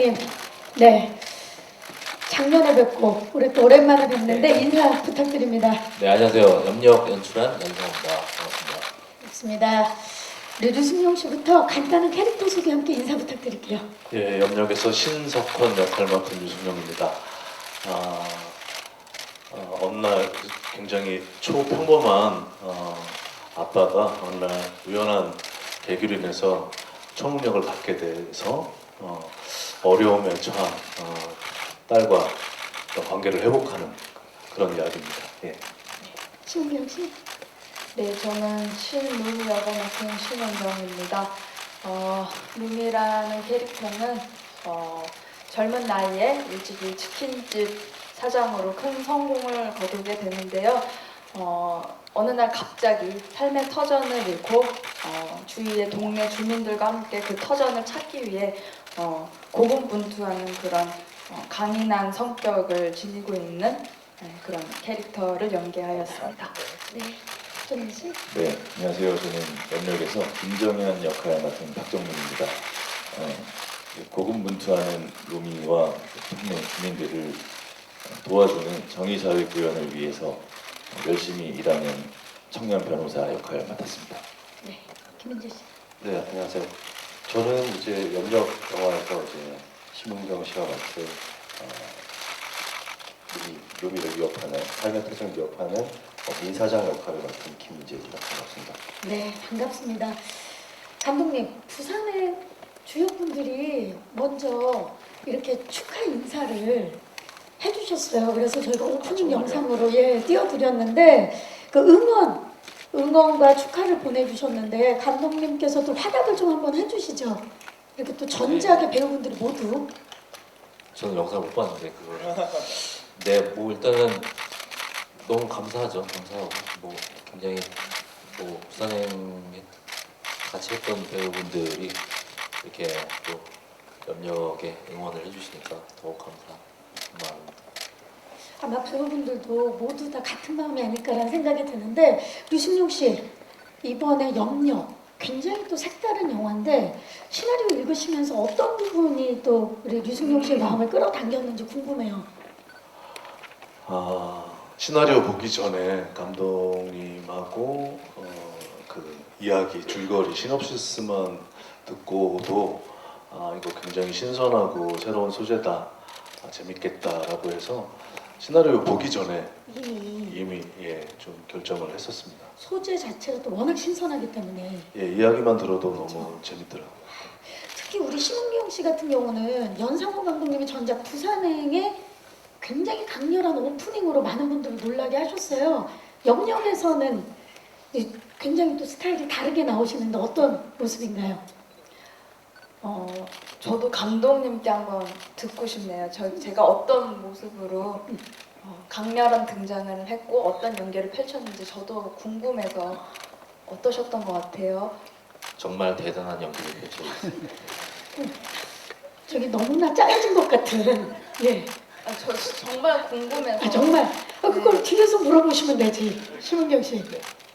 감독님, 네, 작년에 뵙고 우리 또 오랜만에 뵙는데 인사 부탁드립니다. 네, 안녕하세요. 염력 연출한 연상입니다. 반갑습니다. 좋습니다. 우리 류승용 씨부터 간단한 캐릭터 소개 함께 인사 부탁드릴게요. 예, 염력에서 신석헌 역할 맡은 유승용입니다. 어느 날 굉장히 초평범한 아빠가 어느 날 우연한 계기로 인해서 초능력을 갖게 돼서 어려움에 처한 딸과 관계를 회복하는 그런 이야기입니다. 예. 신은경 씨. 네, 저는 신루미 역을 맡은 신은경입니다. 루미라는 캐릭터는 젊은 나이에 일찍이 치킨집 사장으로 큰 성공을 거두게 되는데요. 어느 날 갑자기 삶의 터전을 잃고 주위의 동네 주민들과 함께 그 터전을 찾기 위해 고군분투하는 그런 강인한 성격을 지니고 있는 그런 캐릭터를 연기하였습니다. 네, 박정민 씨. 네, 안녕하세요. 저는 염력에서 김정현 역할을 맡은 박정민입니다. 고군분투하는 루미와 동네 주민들을 도와주는 정의사회 구현을 위해서 열심히 일하는 청년 변호사 역할을 맡았습니다. 네, 김은재 씨. 네, 안녕하세요. 저는 이제 염력 영화에서 이제 심은경 씨가 맡은 루미를 위협하는 삶의 터전을 위협하는 민사장 역할을 맡은 김민재입니다. 반갑습니다. 네, 반갑습니다. 감독님, 부산의 주역분들이 먼저 이렇게 축하 인사를 해주셨어요. 그래서 저희가 오프닝 영상으로 띄워드렸는데 그 응원과 축하를 보내주셨는데 감독님께서도 화답을 좀 한번 해주시죠. 이렇게 또 전작의 배우분들이 모두. 저는 영상 못 봤는데 그걸. 네, 뭐 일단은 너무 감사하죠. 감사하고 뭐 굉장히 뭐 부산행에 같이 했던 배우분들이 이렇게 또 염력에 응원을 해주시니까 더욱 감사한 마음입니다. 아마 배우분들도 모두 다 같은 마음이 아닐까라는 생각이 드는데 류승용 씨, 이번에 염력 굉장히 또 색다른 영화인데 시나리오 읽으시면서 어떤 부분이 또 우리 류승용 씨의 마음을 끌어당겼는지 궁금해요. 시나리오 보기 전에 감독님하고 그 이야기 줄거리 시놉시스만 듣고도 이거 굉장히 신선하고 새로운 소재다, 재밌겠다라고 해서 시나리오 보기 전에 이미 좀 결정을 했었습니다. 소재 자체가 또 워낙 신선하기 때문에 이야기만 들어도 너무 재밌더라고요. 특히 우리 심은경 씨 같은 경우는 연상호 감독님이 전작 부산행에 굉장히 강렬한 오프닝으로 많은 분들을 놀라게 하셨어요. 염력에서는 굉장히 또 스타일이 다르게 나오시는데 어떤 모습인가요? 저도 감독님께 한번 듣고 싶네요. 제가 어떤 모습으로 강렬한 등장을 했고 어떤 연기를 펼쳤는지 저도 궁금해서 어떠셨던 것 같아요? 정말 대단한 연기를 펼쳐주셨습니다. 저기 너무나 짜여진 것 같은. 예. 저 정말 궁금해서. 정말. 그걸 뒤에서 물어보시면 되지, 심은경 씨.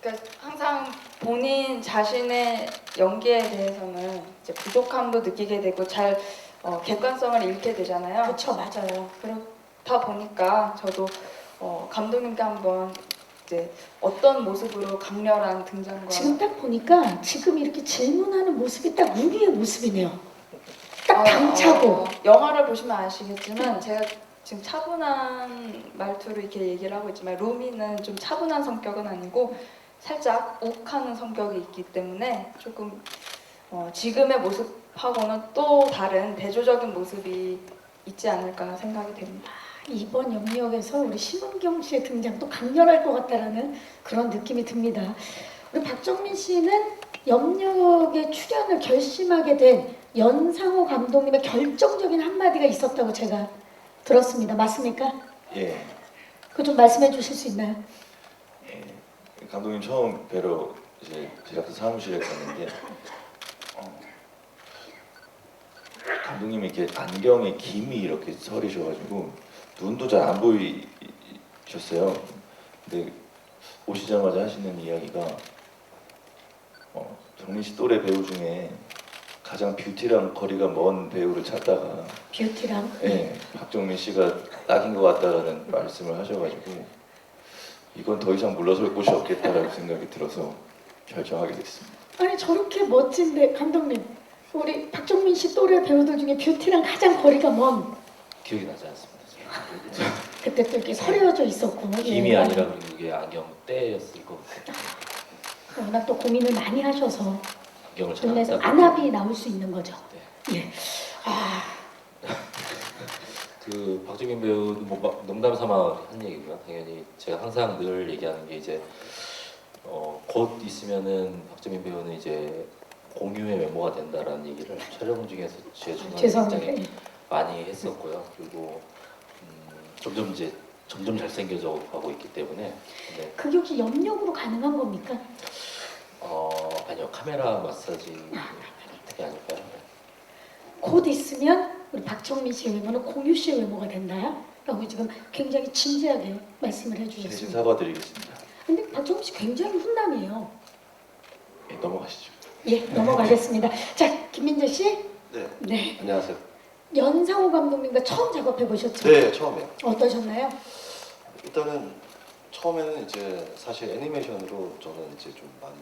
그러니까 항상 본인 자신의 연기에 대해서는 이제 부족함도 느끼게 되고 잘 객관성을 잃게 되잖아요. 그렇죠, 맞아요. 그렇다 보니까 저도 감독님께 한번 이제 어떤 모습으로 강렬한 등장과 지금 딱 보니까 지금 이렇게 질문하는 모습이 딱 루미의 모습이네요. 딱 당차고. 영화를 보시면 아시겠지만 제가 지금 차분한 말투로 이렇게 얘기를 하고 있지만 루미는 좀 차분한 성격은 아니고 살짝 욱하는 성격이 있기 때문에 조금 지금의 모습하고는 또 다른 대조적인 모습이 있지 않을까 생각이 됩니다. 이번 염력에서 우리 심은경 씨의 등장도 강렬할 것 같다라는 그런 느낌이 듭니다. 우리 박정민 씨는 염력의 출연을 결심하게 된 연상호 감독님의 결정적인 한마디가 있었다고 제가 들었습니다. 맞습니까? 예, 그거 좀 말씀해 주실 수 있나요? 감독님 처음 뵈러 이제 제작사 사무실에 갔는데 감독님이 이렇게 안경에 김이 이렇게 서리셔가지고 눈도 잘 안 보이셨어요. 근데 오시자마자 하시는 이야기가 정민 씨 또래 배우 중에 가장 뷰티랑 거리가 먼 배우를 찾다가 뷰티랑 예, 박정민 씨가 딱인 것 같다라는 말씀을 하셔가지고 이건 더 이상 물러설 곳이 없겠다라는 생각이 들어서 결정하게 됐습니다. 아니 저렇게 멋진데 감독님 우리 박정민 씨 또래 배우들 중에 뷰티랑 가장 거리가 먼 기억이 나지 않습니다. 그때 또 이렇게 서려져 있었고 김이 예. 아니라 그리고 이게 안경 때였을 것 같아요. 워낙 또 고민을 많이 하셔서 안경을 잘 눈에서 안 안압이 나올 수 있는 거죠. 네. 예. 아 그 박정민 배우는 뭐 농담 삼아 한 얘기고요. 당연히 제가 항상 늘 얘기하는 게 이제 곧 있으면은 박정민 배우는 이제 공유의 외모가 된다라는 얘기를 촬영 중에서 제 중간에 죄송합니다. 굉장히 예. 많이 했었고요. 그리고 점점 잘생겨져 가고 있기 때문에 근데 그게 혹시 염력으로 가능한 겁니까? 아니요 카메라 마사지 그게 아닐까요? 곧 있으면 우리 박정민 씨의 외모는 공유 씨의 외모가 된다. 라고 지금 굉장히 진지하게 말씀을 대신 해주셨습니다. 사과드리겠습니다. 근데 박정민 씨 굉장히 훈남이에요. 예, 넘어가시죠. 예, 넘어가겠습니다. 자, 김민재 씨. 네. 네. 안녕하세요. 연상호 감독님과 처음 작업해 보셨죠? 네, 처음이에요. 어떠셨나요? 일단은 처음에는 이제 사실 애니메이션으로 저는 이제 좀 많이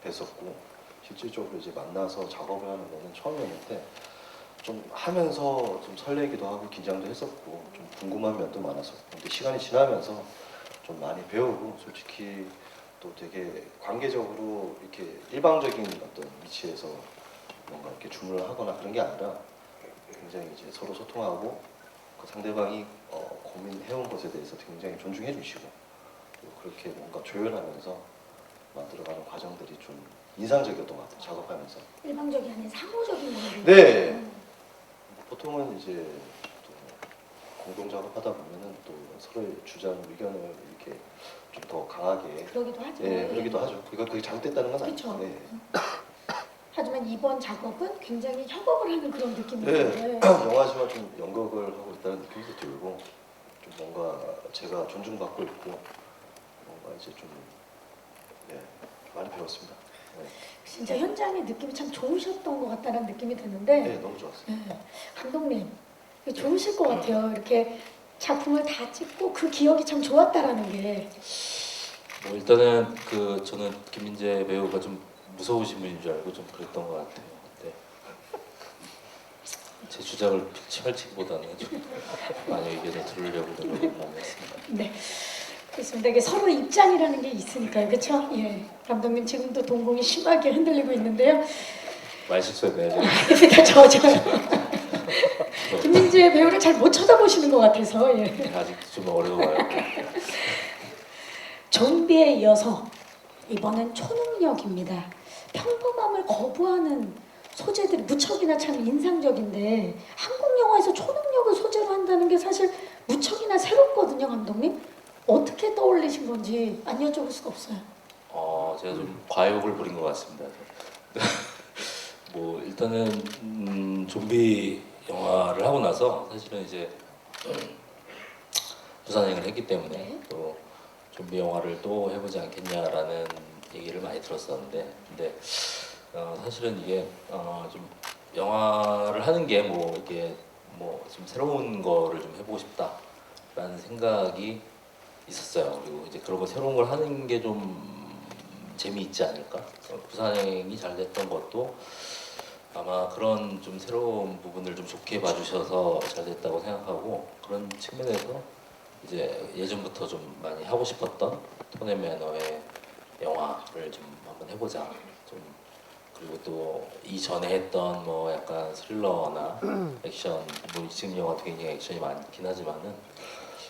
뵀었고 실질적으로 이제 만나서 작업을 하는 거는 처음이었는데 좀 하면서 좀 설레기도 하고 긴장도 했었고 좀 궁금한 면도 많았었고 근데 시간이 지나면서 좀 많이 배우고 솔직히 또 되게 관계적으로 이렇게 일방적인 어떤 위치에서 뭔가 이렇게 주문을 하거나 그런 게 아니라 굉장히 이제 서로 소통하고 그 상대방이 고민해온 것에 대해서 굉장히 존중해 주시고 또 그렇게 뭔가 조율하면서 만들어가는 과정들이 좀 인상적이었던 것 같아요. 작업하면서. 일방적이 아닌 상호적인 거예요. 네. 보통은 이제 또 공동 작업하다 보면은 또 서로의 주장 의견을 이렇게 좀 더 강하게 그러기도 하죠. 예, 그러기도 하죠. 그러니까 그게 잘못됐다는 건 그쵸. 아니죠. 네. 하지만 이번 작업은 굉장히 협업을 하는 그런 느낌이 네. 드는데 영화지만 좀 연극을 하고 있다는 느낌도 들고 좀 뭔가 제가 존중받고 있고 뭔가 이제 좀 네, 많이 배웠습니다. 네. 진짜 현장의 느낌이 참 좋으셨던 것 같다는 느낌이 네, 드는데 너무 좋았어요. 네. 감독님 좋으실 것 같아요. 이렇게 작품을 다 찍고 그 기억이 참 좋았다라는 게 뭐 일단은 저는 김민재 배우가 좀 무서우신 분인 줄 알고 좀 그랬던 것 같아요. 근데 제 주장을 펼치기보다는 좀 많이 의견을 들으려고 노력을 많이 했습니다. 네. 그렇습니다. 이게 서로 입장이라는 게 있으니까요. 그렇죠? 예. 감독님 지금도 동공이 심하게 흔들리고 있는데요. 많이 실수했네요. 제가. 그러니까 저 김민재 배우를 잘 못 쳐다보시는 것 같아서 예. 아직 좀 어려워요. 좀비에 이어서 이번엔 초능력입니다. 평범함을 거부하는 소재들이 무척이나 참 인상적인데 한국 영화에서 초능력을 소재로 한다는 게 사실 무척이나 새롭거든요, 감독님. 어떻게 떠올리신 건지 안 여쭤볼 수가 없어요. 제가 좀 과욕을 부린 것 같습니다. 뭐 일단은 좀비 영화를 하고 나서 사실은 이제 부산행을 했기 때문에 네. 또 좀비 영화를 또 해보지 않겠냐라는 얘기를 많이 들었었는데, 근데 사실은 이게 좀 영화를 하는 게 뭐 이게 뭐 좀 새로운 거를 좀 해보고 싶다라는 생각이 있었어요. 그리고 이제 그런 거 새로운 걸 하는 게 좀 재미있지 않을까? 부산행이 잘 됐던 것도 아마 그런 좀 새로운 부분을 좀 좋게 봐주셔서 잘 됐다고 생각하고, 그런 측면에서 이제 예전부터 좀 많이 하고 싶었던 톤 앤 매너의 영화를 좀 한번 해보자. 좀 그리고 또 이전에 했던 뭐 약간 스릴러나 액션, 뭐 지금 영화도 굉장히 액션이 많긴 하지만은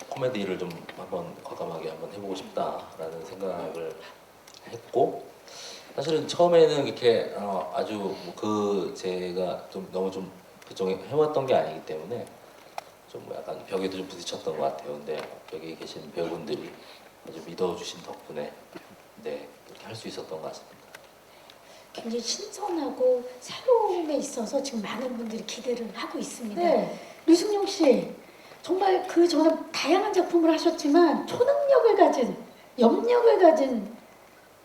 코미디를 좀 한번 과감하게 한번 해보고 싶다라는 생각을 했고, 사실은 처음에는 이렇게 아주 제가 좀 너무 좀 그쪽에 해왔던 게 아니기 때문에 좀 약간 벽에도 좀 부딪혔던 것 같아요. 근데 여기 계신 배우분들이 아주 믿어주신 덕분에 네 이렇게 할 수 있었던 것 같습니다. 굉장히 신선하고 새로움에 있어서 지금 많은 분들이 기대를 하고 있습니다. 네. 류승룡 씨, 정말 그 전에 다양한 작품을 하셨지만 초능력을 가진, 염력을 가진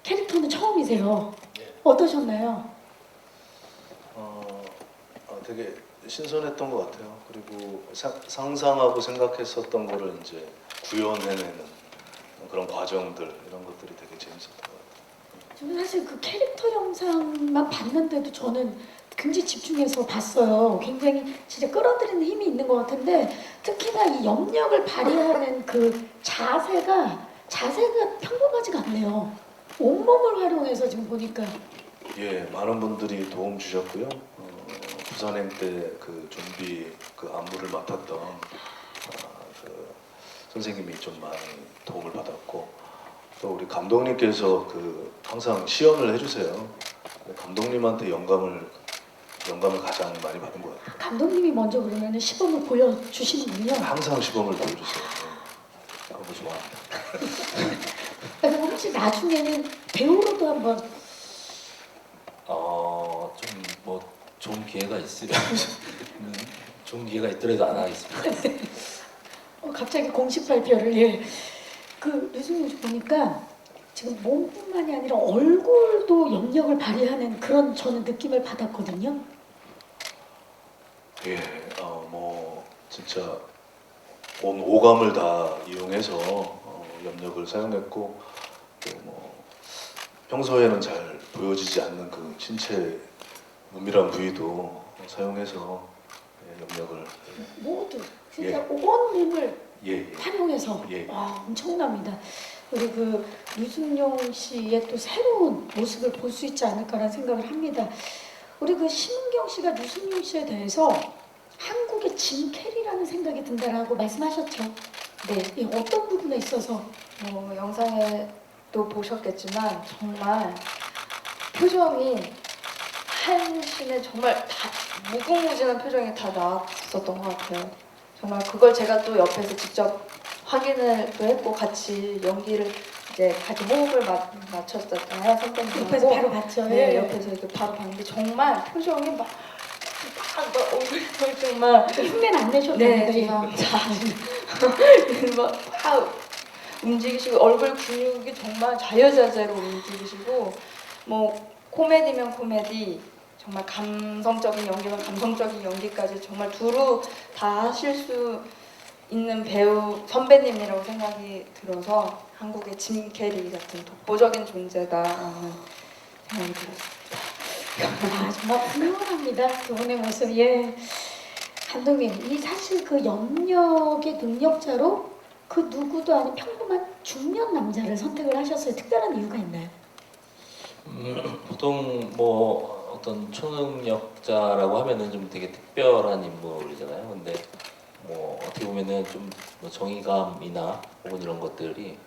캐릭터는 처음이세요. 어떠셨나요? 되게 신선했던 것 같아요. 그리고 상상하고 생각했었던 거를 이제 구현해내는 그런 과정들 이런 것들이 되게 재밌었던 것 같아요. 저는 사실 그 캐릭터 영상만 봤는데도 저는 굉장히 집중해서 봤어요. 굉장히 진짜 끌어들이는 힘이 있는 것 같은데 특히나 이 염력을 발휘하는 그 자세가 평범하지가 않네요. 온몸을 활용해서 지금 보니까 예, 많은 분들이 도움 주셨고요. 부산행 때 그 좀비 그 안무를 맡았던 그 선생님이 좀 많이 도움을 받았고 또 우리 감독님께서 그 항상 시연을 해주세요. 감독님한테 영감을 가장 많이 받은 것 같아요. 감독님이 먼저 그러면 시범을 보여주시는군요. 항상 시범을 보여주세요. 네. 너무 좋아합니다. 그럼 혹시 나중에는 배우로도 한번 좀 뭐 좋은 기회가 있으면 좋은 기회가 있더라도 안 하겠습니다. 갑자기 공식 발표를 예. 그 류승용 씨 보니까 지금 몸뿐만이 아니라 얼굴도 염력을 발휘하는 그런 저는 느낌을 받았거든요. 예, 뭐 진짜 온 오감을 다 이용해서 염력을 사용했고 또 뭐 평소에는 잘 보여지지 않는 그 신체 은밀한 부위도 사용해서 염력을 모두 진짜 예. 온 몸을 예, 활용해서 예. 와 엄청납니다. 우리 그 류승용 씨의 또 새로운 모습을 볼 수 있지 않을까라는 생각을 합니다. 우리 그 심은경 씨가 류승용 씨에 대해서 한국의 짐 캐리라는 생각이 든다라고 말씀하셨죠. 네. 예, 어떤 부분에 있어서 영상에도 보셨겠지만 정말 표정이 한 씬에 정말 다 무궁무진한 표정이 다 나왔었던 것 같아요. 정말 그걸 제가 또 옆에서 직접 확인을 또 했고 같이 연기를 이제 같이 호흡을 맞췄었잖아요 선배님하고. 옆에서 바로 봤죠. 네, 예. 옆에서 이렇게 바로 봤는데 정말 표정이 막 얼굴 정말 흉내는 안 내셨나요? 네, 죄송합니다. 막 움직이시고 얼굴 근육이 정말 자유자재로 움직이시고 뭐 코미디면 코미디 정말 감성적인 연기면 감성적인 연기까지 정말 두루 다 하실 수 있는 배우 선배님이라고 생각이 들어서 한국의 짐 캐리 같은 독보적인 존재다라는 생각이 들었습니다. 아, 정말 훌륭합니다. 그분의 모습. 예. 감독님, 이 사실 그 염력의 능력자로 그 누구도 아닌 평범한 중년 남자를 선택을 하셨어요. 특별한 이유가 있나요? 보통 뭐 어떤 초능력자라고 하면은 좀 되게 특별한 인물이잖아요. 근데 뭐 어떻게 보면은 좀뭐 정의감이나 혹은 이런 것들이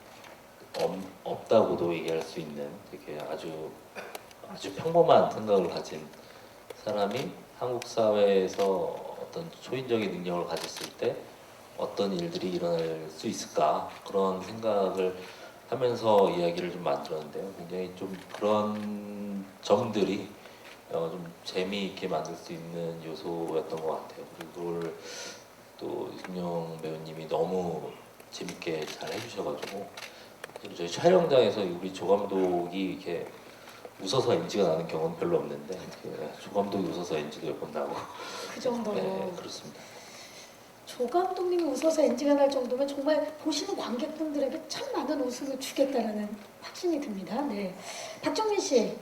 없다고도 얘기할 수 있는 되게 아주 평범한 생각을 가진 사람이 한국 사회에서 어떤 초인적인 능력을 가졌을 때 어떤 일들이 일어날 수 있을까 그런 생각을 하면서 이야기를 좀 만들었는데요. 굉장히 좀 그런 점들이 좀 재미있게 만들 수 있는 요소였던 것 같아요. 그리고 그걸 또 이승용 배우님이 너무 재밌게 잘 해주셔가지고 그리고 저희 촬영장에서 우리 조 감독이 이렇게 웃어서 NG가 나는 경우는 별로 없는데 조 감독이 웃어서 NG도 몇 번 나고 그 정도로. 네, 그렇습니다. 조 감독님이 웃어서 NG가 날 정도면 정말 보시는 관객분들에게 참 많은 웃음을 주겠다라는 확신이 듭니다. 네. 박정민 씨,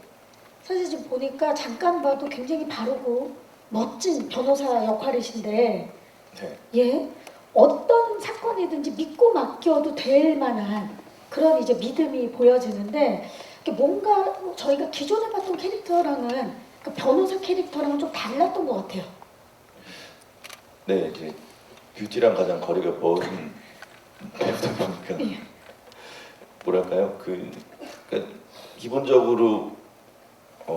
사실 지금 보니까 잠깐 봐도 굉장히 바르고 멋진 변호사 역할이신데, 네. 예, 어떤 사건이든지 믿고 맡겨도 될 만한 그런 이제 믿음이 보여지는데, 이게 뭔가 저희가 기존에 봤던 캐릭터랑은 그 변호사 캐릭터랑은 좀 달랐던 것 같아요. 네, 이제 뷰티랑 가장 거리가 먼 배우다 보니까 예. 뭐랄까요? 그러니까 기본적으로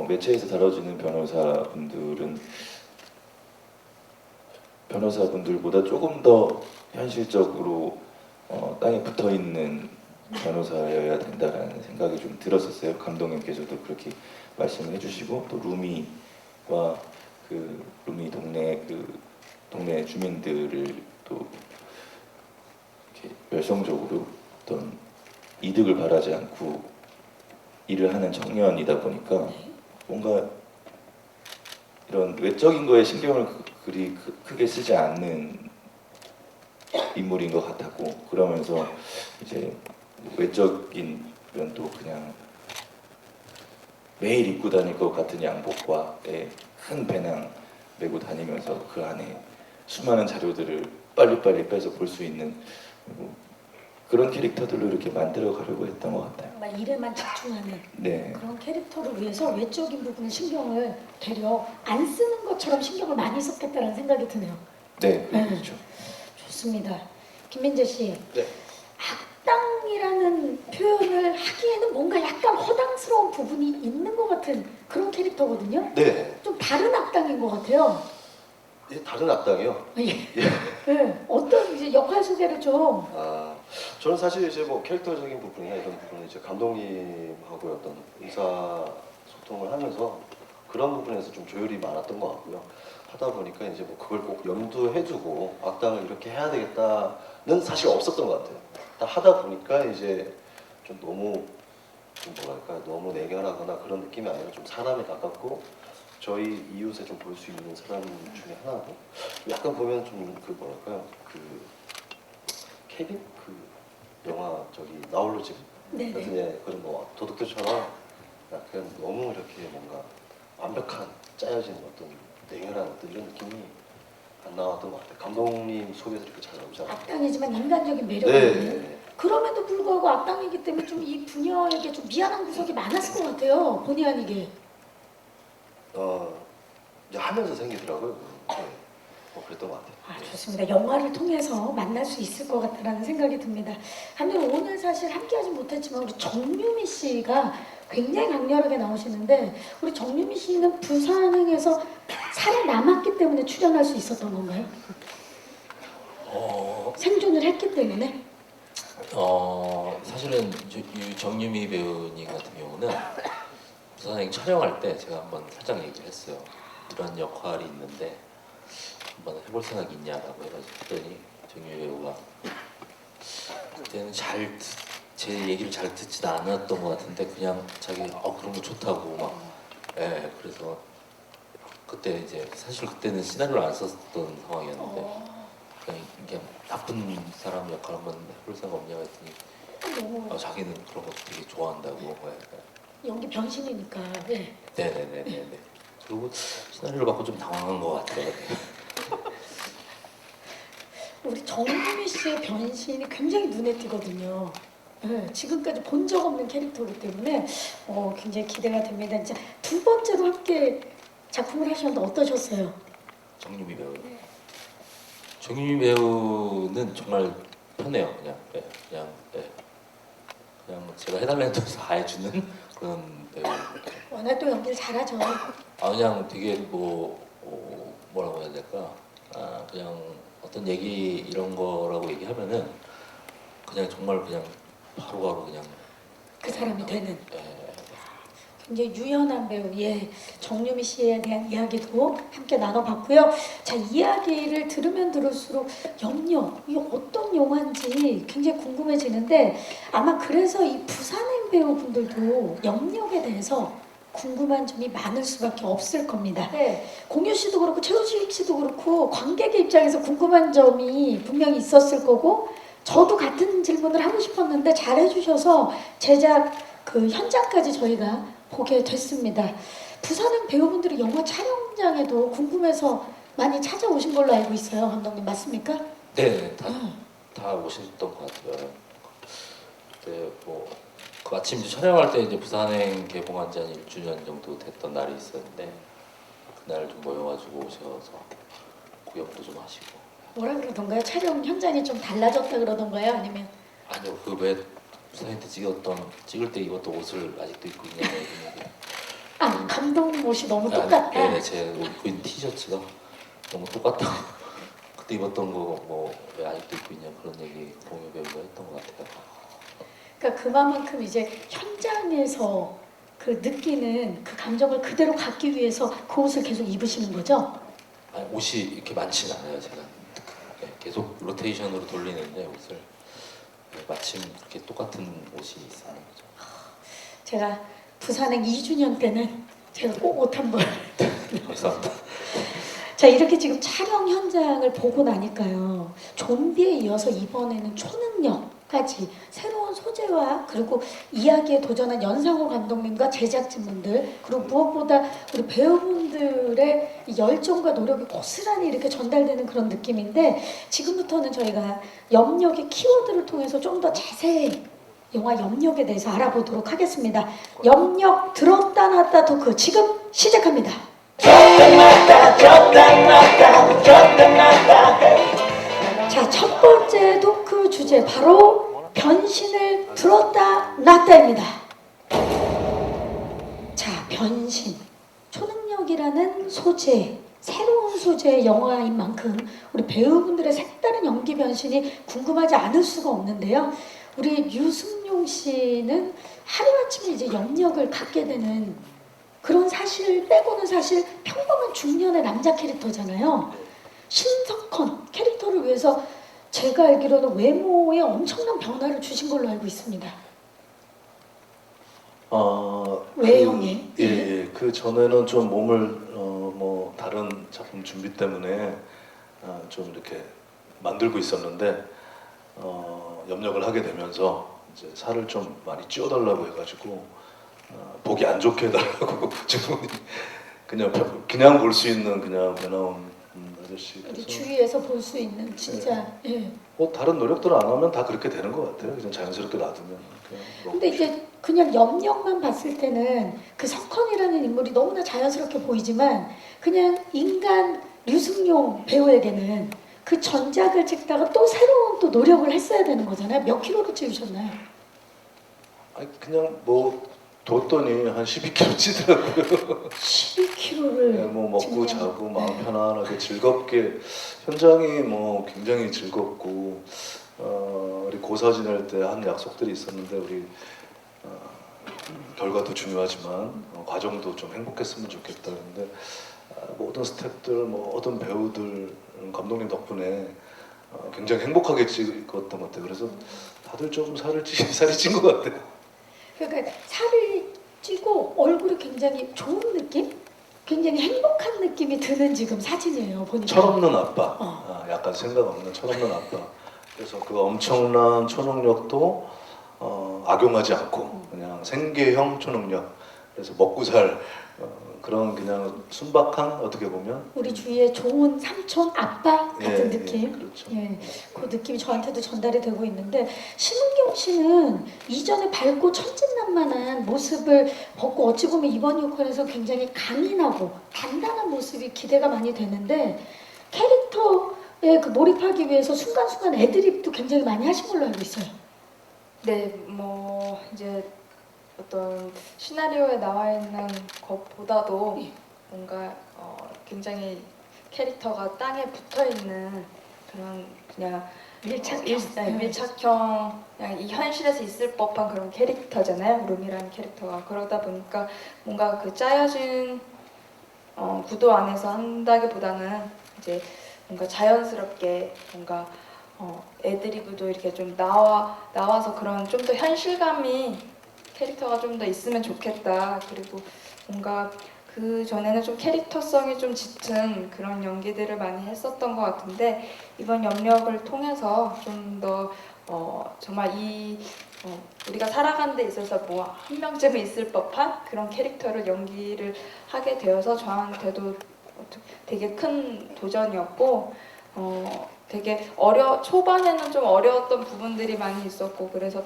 매체에서 다뤄지는 변호사분들보다 조금 더 현실적으로 땅에 붙어 있는 변호사여야 된다라는 생각이 좀 들었었어요. 감독님께서도 그렇게 말씀을 해주시고 또 루미와 그 루미 동네 주민들을 또 이렇게 열성적으로 어떤 이득을 바라지 않고 일을 하는 청년이다 보니까 뭔가 그런 외적인 거에 신경을 그리 크게 쓰지 않는 인물인 것 같았고, 그러면서 이제 외적인 면도 그냥 매일 입고 다닐 것 같은 양복과 큰 배낭 메고 다니면서 그 안에 수많은 자료들을 빨리빨리 빼서 볼 수 있는 그런 캐릭터들로 이렇게 만들어 가려고 했던 것 같아요. 정말 일에만 집중하는 네, 그런 캐릭터를 위해서 외적인 부분에 신경을 되려 안 쓰는 것처럼 신경을 많이 썼겠다는 생각이 드네요. 네, 그렇죠. 좋습니다. 김민재 씨, 네. 악당이라는 표현을 하기에는 뭔가 약간 허당스러운 부분이 있는 것 같은 그런 캐릭터거든요. 네. 좀 다른 악당인 것 같아요. 이 다른 악당이요. 예. 네. 어떤 이제 역할 소개를 좀. 아, 저는 사실 이제 뭐 캐릭터적인 부분이나 이런 부분은 이제 감독님하고 어떤 의사 소통을 하면서 그런 부분에서 좀 조율이 많았던 것 같고요. 하다 보니까 이제 뭐 그걸 꼭 염두해두고 악당을 이렇게 해야 되겠다는 사실 없었던 것 같아요. 다 하다 보니까 이제 좀 너무 좀 뭐랄까 너무 냉혈하거나 그런 느낌이 아니라 좀 사람에 가깝고 저희 이웃에 좀 볼 수 있는 사람 중에 하나고 약간 보면 좀 그 뭐랄까요 그 케빈 그 영화 저기 나홀로 집 네네. 같은 예 그런 뭐 도둑들처럼 약간 너무 이렇게 뭔가 완벽한 짜여진 어떤 냉혈한 어떤 이런 느낌이 안 나왔던 것 같아요. 감독님 속에서 이렇게 잘 나오지 않아요. 악당이지만 인간적인 매력이 네. 있는. 그럼에도 불구하고 악당이기 때문에 좀 이 부녀에게 좀 미안한 구석이 많았을 것 같아요. 본의 아니게. 이제 하면서 생기더라고요. 네. 뭐 그랬던 것 같아요. 아, 좋습니다. 영화를 통해서 만날 수 있을 것 같다는 생각이 듭니다. 감독님 오늘 사실 함께하지 못했지만 우리 정유미 씨가 굉장히 강렬하게 나오시는데 우리 정유미 씨는 부산행에서 살아남았기 때문에 출연할 수 있었던 건가요? 생존을 했기 때문에? 사실은 정유미 배우님 같은 경우는 부산행 촬영할 때 제가 한번 살짝 얘기를 했어요. 이런 역할이 있는데 한번 해볼 생각이 있냐라고 해가지고 했더니 정유미 배우가 그때는 제 얘기를 잘 듣지도 않았던 것 같은데 그냥 자기 그런 거 좋다고 막 그래서 그때 이제 사실 그때는 시나리오를 안 썼던 상황이었는데 그냥 이게 나쁜 사람 역할 한번 해볼 생각 없냐고 했더니 너무 자기는 그런 거 되게 좋아한다고. 연기 변신이니까. 네. 네네네네. 그리고 시나리오를 받고 좀 당황한 것 같아요. 우리 정유미 씨의 변신이 굉장히 눈에 띄거든요. 네, 지금까지 본 적 없는 캐릭터이기 때문에 굉장히 기대가 됩니다. 이제 두 번째로 함께 작품을 하셨는데 어떠셨어요? 정유미 배우. 정유미 배우는 정말 편해요. 그냥 제가 해달라는 대로 다 해주는 그런 배우. 워낙 또 연기를 잘하죠. 그냥 되게 뭐라고 해야 될까? 그냥 어떤 얘기 이런 거라고 얘기하면은 그냥 정말 그냥 바로바로 그냥 그 사람이 되는. 예. 굉장히 유연한 배우, 정유미 씨에 대한 이야기도 함께 나눠봤고요. 자, 이야기를 들으면 들을수록 염려, 이게 어떤 영화인지 굉장히 궁금해지는데 아마 그래서 이 부산행 배우분들도 염력에 대해서 궁금한 점이 많을 수밖에 없을 겁니다. 공유 씨도 그렇고 최우식 씨도 그렇고 관객의 입장에서 궁금한 점이 분명히 있었을 거고 저도 같은 질문을 하고 싶었는데 잘 해주셔서 제작 그 현장까지 저희가 보게 됐습니다. 부산행 배우분들이 영화 촬영장에도 궁금해서 많이 찾아오신 걸로 알고 있어요. 감독님 맞습니까? 네, 다 오셨던 것 같아요. 그때 그 아침 이제 촬영할 때 이제 부산행 개봉한 지 한 1주년 정도 됐던 날이 있었는데 그날 좀 모여가지고 오셔서 구경도 좀 하시고. 뭐라 그러던가요? 촬영 현장이 좀 달라졌다 그러던가요? 아니면 아니요, 그 왜 부산행 때 찍을 때 입었던 옷을 아직도 입고 있냐고 이런 얘기. 감독님 옷이 너무 똑같다. 네, 제 입고 있는 티셔츠가 너무 똑같다고. 그때 입었던 거 왜 아직도 입고 있냐 그런 얘기 공유 배우가 했던 것 같아요. 그러니까 그만큼 이제 현장에서 그 느끼는 그 감정을 그대로 갖기 위해서 그 옷을 계속 입으시는 거죠? 아니, 옷이 이렇게 많지는 않아요. 제가 계속 로테이션으로 돌리는데 옷을 마침 그렇게 똑같은 옷이 있어요. 제가 부산행 2주년 때는 제가 꼭 옷 한번 감사합니다. 자, 이렇게 지금 촬영 현장을 보고 나니까요. 좀비에 이어서 이번에는 초능력까지 새로운 소재와 그리고 이야기에 도전한 연상호 감독님과 제작진분들 그리고 무엇보다 우리 배우분들의 이 열정과 노력이 고스란히 이렇게 전달되는 그런 느낌인데 지금부터는 저희가 염력의 키워드를 통해서 좀 더 자세히 영화 염력에 대해서 알아보도록 하겠습니다. 염력 들었다 놨다 토크 지금 시작합니다. 자, 첫 번째 토크 주제 바로 변신을 들었다 놨다입니다. 자, 변신. 초능력이라는 소재, 새로운 소재의 영화인 만큼 우리 배우분들의 색다른 연기 변신이 궁금하지 않을 수가 없는데요. 우리 류승룡 씨는 하루아침에 이제 염력을 갖게 되는 그런 사실 빼고는 사실 평범한 중년의 남자 캐릭터잖아요. 신석헌 캐릭터를 위해서 제가 알기로는 외모에 엄청난 변화를 주신 걸로 알고 있습니다. 외형에. 예. 그 전에는 좀 몸을 뭐 다른 작품 준비 때문에 좀 이렇게 만들고 있었는데 염력을 하게 되면서 이제 살을 좀 많이 찌워달라고 해가지고 보기 안 좋게 해달라고 지금 그냥 볼 수 있는 그냥 배나온 아저씨. 우리 그래서 주위에서 볼 수 있는 진짜. 예. 뭐 다른 노력들을 안 하면 다 그렇게 되는 것 같아요. 그냥 자연스럽게 놔두면. 근데 이제 그냥 염력만 봤을 때는 그 석헌이라는 인물이 너무나 자연스럽게 보이지만 그냥 인간 류승룡 배우에게는 그 전작을 찍다가 또 새로운 또 노력을 했어야 되는 거잖아요. 몇 킬로를 찌우셨나요? 아니 그냥 뭐 뒀더니 한 12kg 찌더라고요. 12킬로를. 네, 뭐 먹고 자고 마음 편안하게 즐겁게 현장이 뭐 굉장히 즐겁고 우리 고사 지낼 때 한 약속들이 있었는데 우리 결과도 중요하지만 과정도 좀 행복했으면 좋겠다 그런데 모든 스태프들 뭐 모든 배우들 감독님 덕분에 굉장히 행복하게 찍었던 것 같아요. 그래서 다들 좀 살이 찐 것 같아요. 그러니까 살을 찌고 얼굴이 굉장히 좋은 느낌? 굉장히 행복한 느낌이 드는 지금 사진이에요. 보니까. 철없는 아빠, 약간 생각 없는 철없는 아빠. 그래서 그 엄청난 초능력도 악용하지 않고 그냥 생계형 초능력. 그래서 먹고 살 그런 그냥 순박한 어떻게 보면 우리 주위에 좋은 삼촌 아빠 같은 느낌. 그렇죠. 예, 그 느낌이 저한테도 전달이 되고 있는데 신은경 씨는 이전에 밝고 천진난만한 모습을 벗고 어찌 보면 이번 역할에서 굉장히 강인하고 단단한 모습이 기대가 많이 되는데 캐릭터에 그 몰입하기 위해서 순간순간 애드립도 굉장히 많이 하신 걸로 알고 있어요. 네, 뭐 이제 어떤 시나리오에 나와 있는 것보다도 뭔가 굉장히 캐릭터가 땅에 붙어 있는 그런 그냥 밀착형 그냥 이 현실에서 있을 법한 그런 캐릭터잖아요. 룸이라는 캐릭터가 그러다 보니까 뭔가 그 짜여진 구도 안에서 한다기보다는 이제 뭔가 자연스럽게 뭔가 애드리브도 이렇게 좀 나와서 그런 좀 더 현실감이 캐릭터가 좀 더 있으면 좋겠다. 그리고 뭔가 그 전에는 좀 캐릭터성이 좀 짙은 그런 연기들을 많이 했었던 것 같은데 이번 염력을 통해서 좀 더 정말 우리가 살아가는 데 있어서 뭐 한 명쯤은 있을 법한 그런 캐릭터를 연기를 하게 되어서 저한테도 되게 큰 도전이었고 되게 초반에는 좀 어려웠던 부분들이 많이 있었고 그래서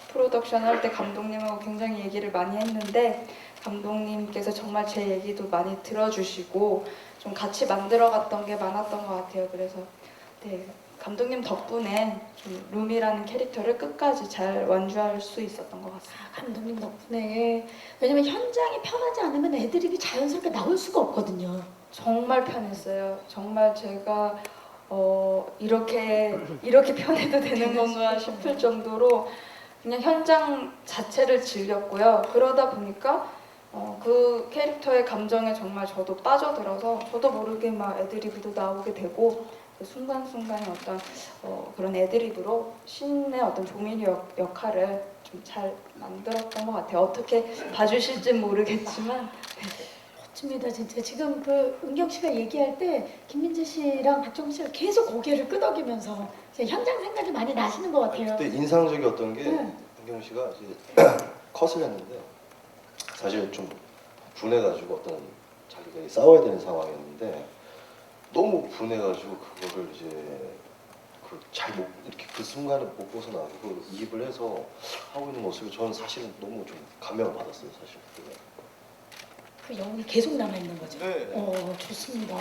프로덕션 할 때 감독님하고 굉장히 얘기를 많이 했는데 감독님께서 정말 제 얘기도 많이 들어주시고 좀 같이 만들어갔던 게 많았던 것 같아요. 그래서 네, 감독님 덕분에 좀 룸이라는 캐릭터를 끝까지 잘 완주할 수 있었던 것 같습니다. 감독님 덕분에. 왜냐면 현장이 편하지 않으면 애드립이 자연스럽게 나올 수가 없거든요. 정말 편했어요. 정말 제가 이렇게 편해도 되는 건가 싶을 정도로 그냥 현장 자체를 즐겼고요. 그러다 보니까 그 캐릭터의 감정에 정말 저도 빠져들어서 저도 모르게 막 애드리브도 나오게 되고 그 순간순간의 어떤 그런 애드리브로 신의 어떤 조민이 역할을 좀 잘 만들었던 것 같아요. 어떻게 봐주실진 모르겠지만 좋습니다, 진짜. 지금 그 은경 씨가 얘기할 때 김민재 씨랑 박정민 씨가 계속 고개를 끄덕이면서 이제 현장 생각이 많이 나시는 것 같아요. 그때 인상적이었던 게 네. 은경 씨가 이제 컷을 했는데 사실 좀 분해가지고 어떤 자기가 싸워야 되는 상황이었는데 너무 분해가지고 그거를 이제 잘 못 이렇게 그 순간에 못 벗어나고 그 이입을 해서 하고 있는 모습이 저는 사실은 너무 좀 감명을 받았어요, 사실. 그때. 그 영혼이 계속 남아있는 거죠. 네. 좋습니다.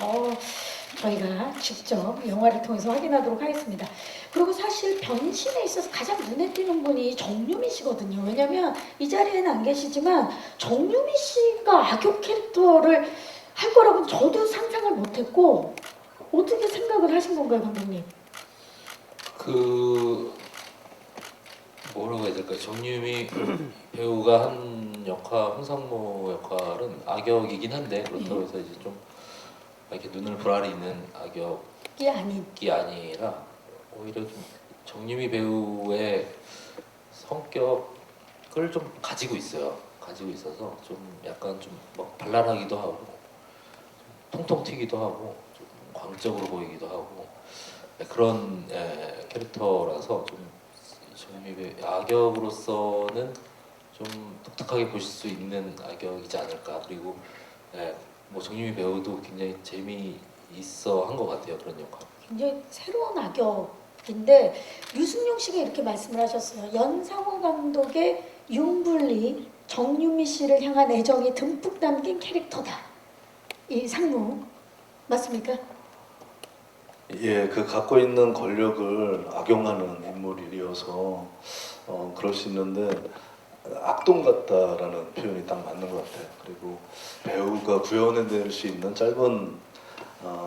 저희가 직접 영화를 통해서 확인하도록 하겠습니다. 그리고 사실 변신에 있어서 가장 눈에 띄는 분이 정유미 씨거든요. 왜냐면 이 자리에는 안 계시지만 정유미 씨가 악역 캐릭터를 할 거라고는 저도 상상을 못했고 어떻게 생각을 하신 건가요, 감독님? 그 뭐라고 해야 될까요? 정유미 배우가 한 역할, 홍상모 역할은 악역이긴 한데 그렇다고 해서 이제 좀 이렇게 눈을 부라리는 악역이 이게 아닌. 아니라 오히려 좀 정유미 배우의 성격을 좀 가지고 있어요. 가지고 있어서 좀 약간 좀 막 발랄하기도 하고 좀 통통 튀기도 하고 좀 광적으로 보이기도 하고 그런 캐릭터라서 좀 정유미 악역으로서는 좀 독특하게 보실 수 있는 악역이지 않을까. 그리고 뭐 정유미 배우도 굉장히 재미있어 한 것 같아요, 그런 역할. 굉장히 새로운 악역인데 유승용 씨가 이렇게 말씀을 하셨어요. 연상호 감독의 윤블리 정유미 씨를 향한 애정이 듬뿍 담긴 캐릭터다. 이 상무 맞습니까? 예, 그 갖고 있는 권력을 악용하는 인물이어서 그럴 수 있는데 악동 같다라는 표현이 딱 맞는 것 같아요. 그리고 배우가 구현해낼 수 있는 짧은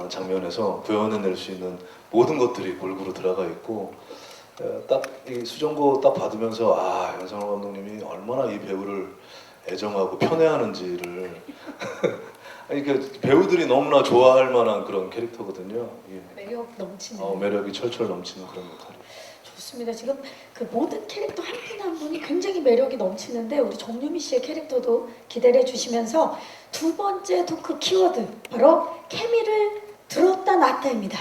장면에서 구현해낼 수 있는 모든 것들이 골고루 들어가 있고 딱 이 수정고 딱 받으면서 아 연상호 감독님이 얼마나 이 배우를 애정하고 편애하는지를 아니 그 배우들이 너무나 좋아할 만한 그런 캐릭터거든요. 예. 매력 넘치는. 매력이 철철 넘치는 그런 역할. 좋습니다. 지금 그 모든 캐릭터 한 분 한 분이 굉장히 매력이 넘치는데 우리 정유미 씨의 캐릭터도 기대를 해주시면서 두 번째 토크 키워드 바로 케미를 들었다 놨다입니다.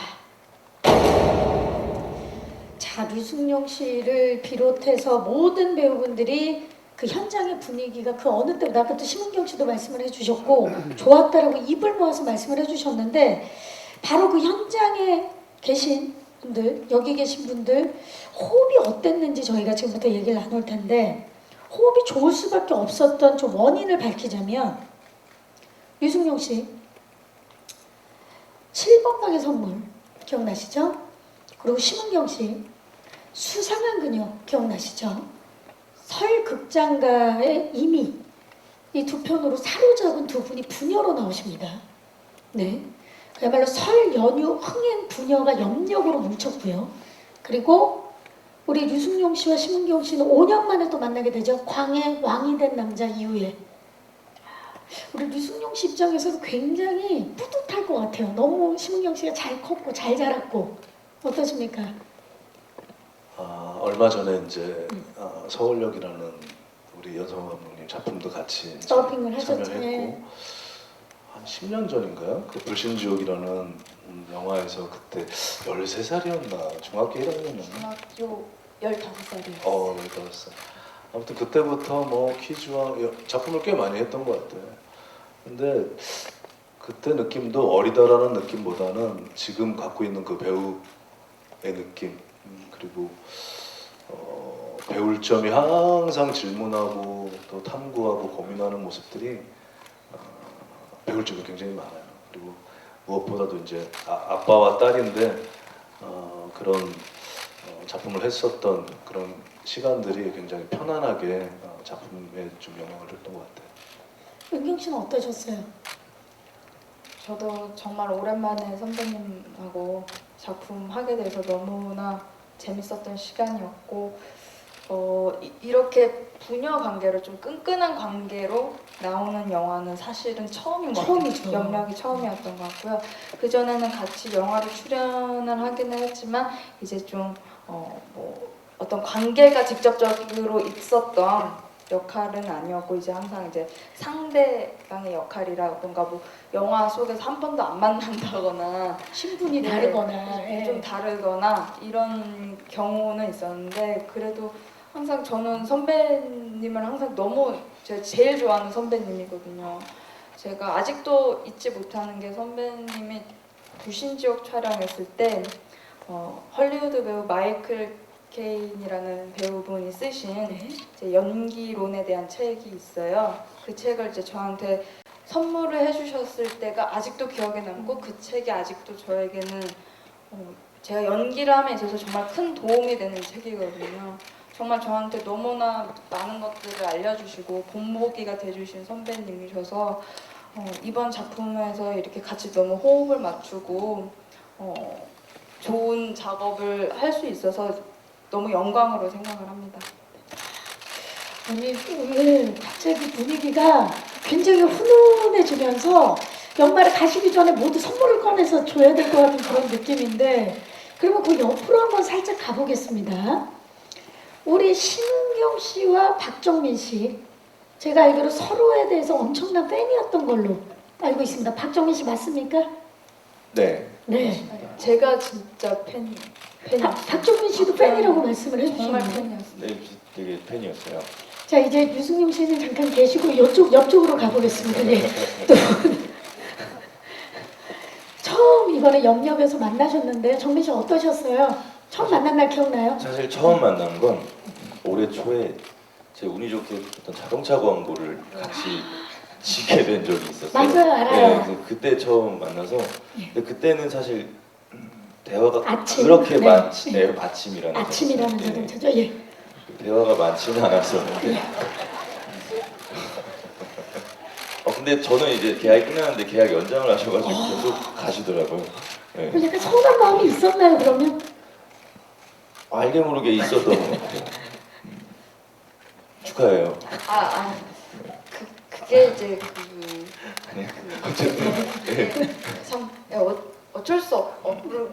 자, 류승룡 씨를 비롯해서 모든 배우분들이 그 현장의 분위기가 그 어느 때보다 아까 또 심은경 씨도 말씀을 해주셨고 좋았다라고 입을 모아서 말씀을 해주셨는데 바로 그 현장에 계신 분들, 여기 계신 분들 호흡이 어땠는지 저희가 지금부터 얘기를 나눌 텐데 호흡이 좋을 수밖에 없었던 좀 원인을 밝히자면 류승룡 씨 7번 방의 선물 기억나시죠? 그리고 심은경 씨 수상한 그녀 기억나시죠? 설 극장가의 이미 이 두 편으로 사로잡은 두 분이 부녀로 나오십니다. 네. 그야말로 설 연휴 흥행 부녀가 염력으로 뭉쳤고요. 그리고 우리 류승룡 씨와 심은경 씨는 5년 만에 또 만나게 되죠. 광해 왕이 된 남자 이후에. 우리 류승룡 씨 입장에서도 굉장히 뿌듯할 것 같아요. 너무 심은경 씨가 잘 컸고 잘 자랐고 어떠십니까? 얼마 전에 이제 서울역이라는 우리 연상호 감독님 작품도 같이 이제 서핑을 하셨죠. 참여했고 네. 한 10년 전인가요? 그 불신지옥이라는 영화에서 그때 13살이었나 중학교 1학년이었나? 중학교 15살이요. 15살. 아무튼 그때부터 뭐 퀴즈와 작품을 꽤 많이 했던 것 같아요. 근데 그때 느낌도 어리다라는 느낌보다는 지금 갖고 있는 그 배우의 느낌 그리고 배울 점이 항상 질문하고 또 탐구하고 고민하는 모습들이 배울 점이 굉장히 많아요. 그리고 무엇보다도 이제 아빠와 딸인데 그런 작품을 했었던 그런 시간들이 굉장히 편안하게 작품에 좀 영향을 줬던 것 같아요. 은경 씨는 어떠셨어요? 저도 정말 오랜만에 선배님하고 작품 하게 돼서 너무나 재밌었던 시간이었고 이렇게 부녀 관계로 좀 끈끈한 관계로 나오는 영화는 사실은 처음인 것 같아요. 처음이죠. 영역이 처음이었던 것 같고요. 그 전에는 같이 영화를 출연을 하기는 했지만 이제 좀 뭐 어떤 관계가 직접적으로 있었던 역할은 아니었고 이제 항상 이제 상대방의 역할이라던가 뭐 영화 속에서 한 번도 안 만난다거나 신분이 네, 다르거나 예. 좀 다르거나 이런 경우는 있었는데 그래도 항상 저는 선배님을 항상 너무 제가 제일 좋아하는 선배님이거든요. 제가 아직도 잊지 못하는 게 선배님이 불신지옥 촬영했을 때 헐리우드 배우 마이클 케인이라는 배우분이 쓰신 네. 이제 연기론에 대한 책이 있어요. 그 책을 이제 저한테 선물을 해주셨을 때가 아직도 기억에 남고 그 책이 아직도 저에게는 제가 연기를 함에 있어서 정말 큰 도움이 되는 책이거든요. 정말 저한테 너무나 많은 것들을 알려주시고 본보기가 돼주신 선배님이셔서 이번 작품에서 이렇게 같이 너무 호흡을 맞추고 좋은 작업을 할 수 있어서 너무 영광으로 생각을 합니다. 아니 오늘 갑자기 분위기가 굉장히 훈훈해지면서 연말에 가시기 전에 모두 선물을 꺼내서 줘야 될 것 같은 그런 느낌인데 그러면 그 옆으로 한번 살짝 가보겠습니다. 우리 신은경 씨와 박정민 씨 제가 알기로 서로에 대해서 엄청난 팬이었던 걸로 알고 있습니다. 박정민 씨 맞습니까? 네. 네. 제가 진짜 팬이에요. 박정민 씨도 팬이라고 말씀을 정말 해주셨네요. 팬이었어요. 네, 되게 팬이었어요. 자 이제 유승용 씨는 잠깐 계시고 옆쪽으로 가보겠습니다. 네. 또 처음 이번에 영역에서 만나셨는데 정민 씨 어떠셨어요? 처음 만난 날 기억나요? 사실 처음 만난 건 올해 초에 제 운이 좋게 어떤 자동차 광고를 같이 지게 된 적이 있었어요. 맞아요, 알아요. 네, 그래서 그때 처음 만나서 근데 그때는 사실 대화가 아침, 그렇게 네. 많지 아침이라는 아침이라는 자동차. 네. 자동차죠. 예. 대화가 많지는 않았었는데 근데 저는 이제 계약이 끝났는데 계약 연장을 하셔가지고 계속 가시더라고요. 네. 그 약간 서운한 마음이 있었나요 그러면? 알게 모르게 있었던 것 같아요. 축하해요. 그게 이제 어쨌든 네. 참 어쩔 수 없는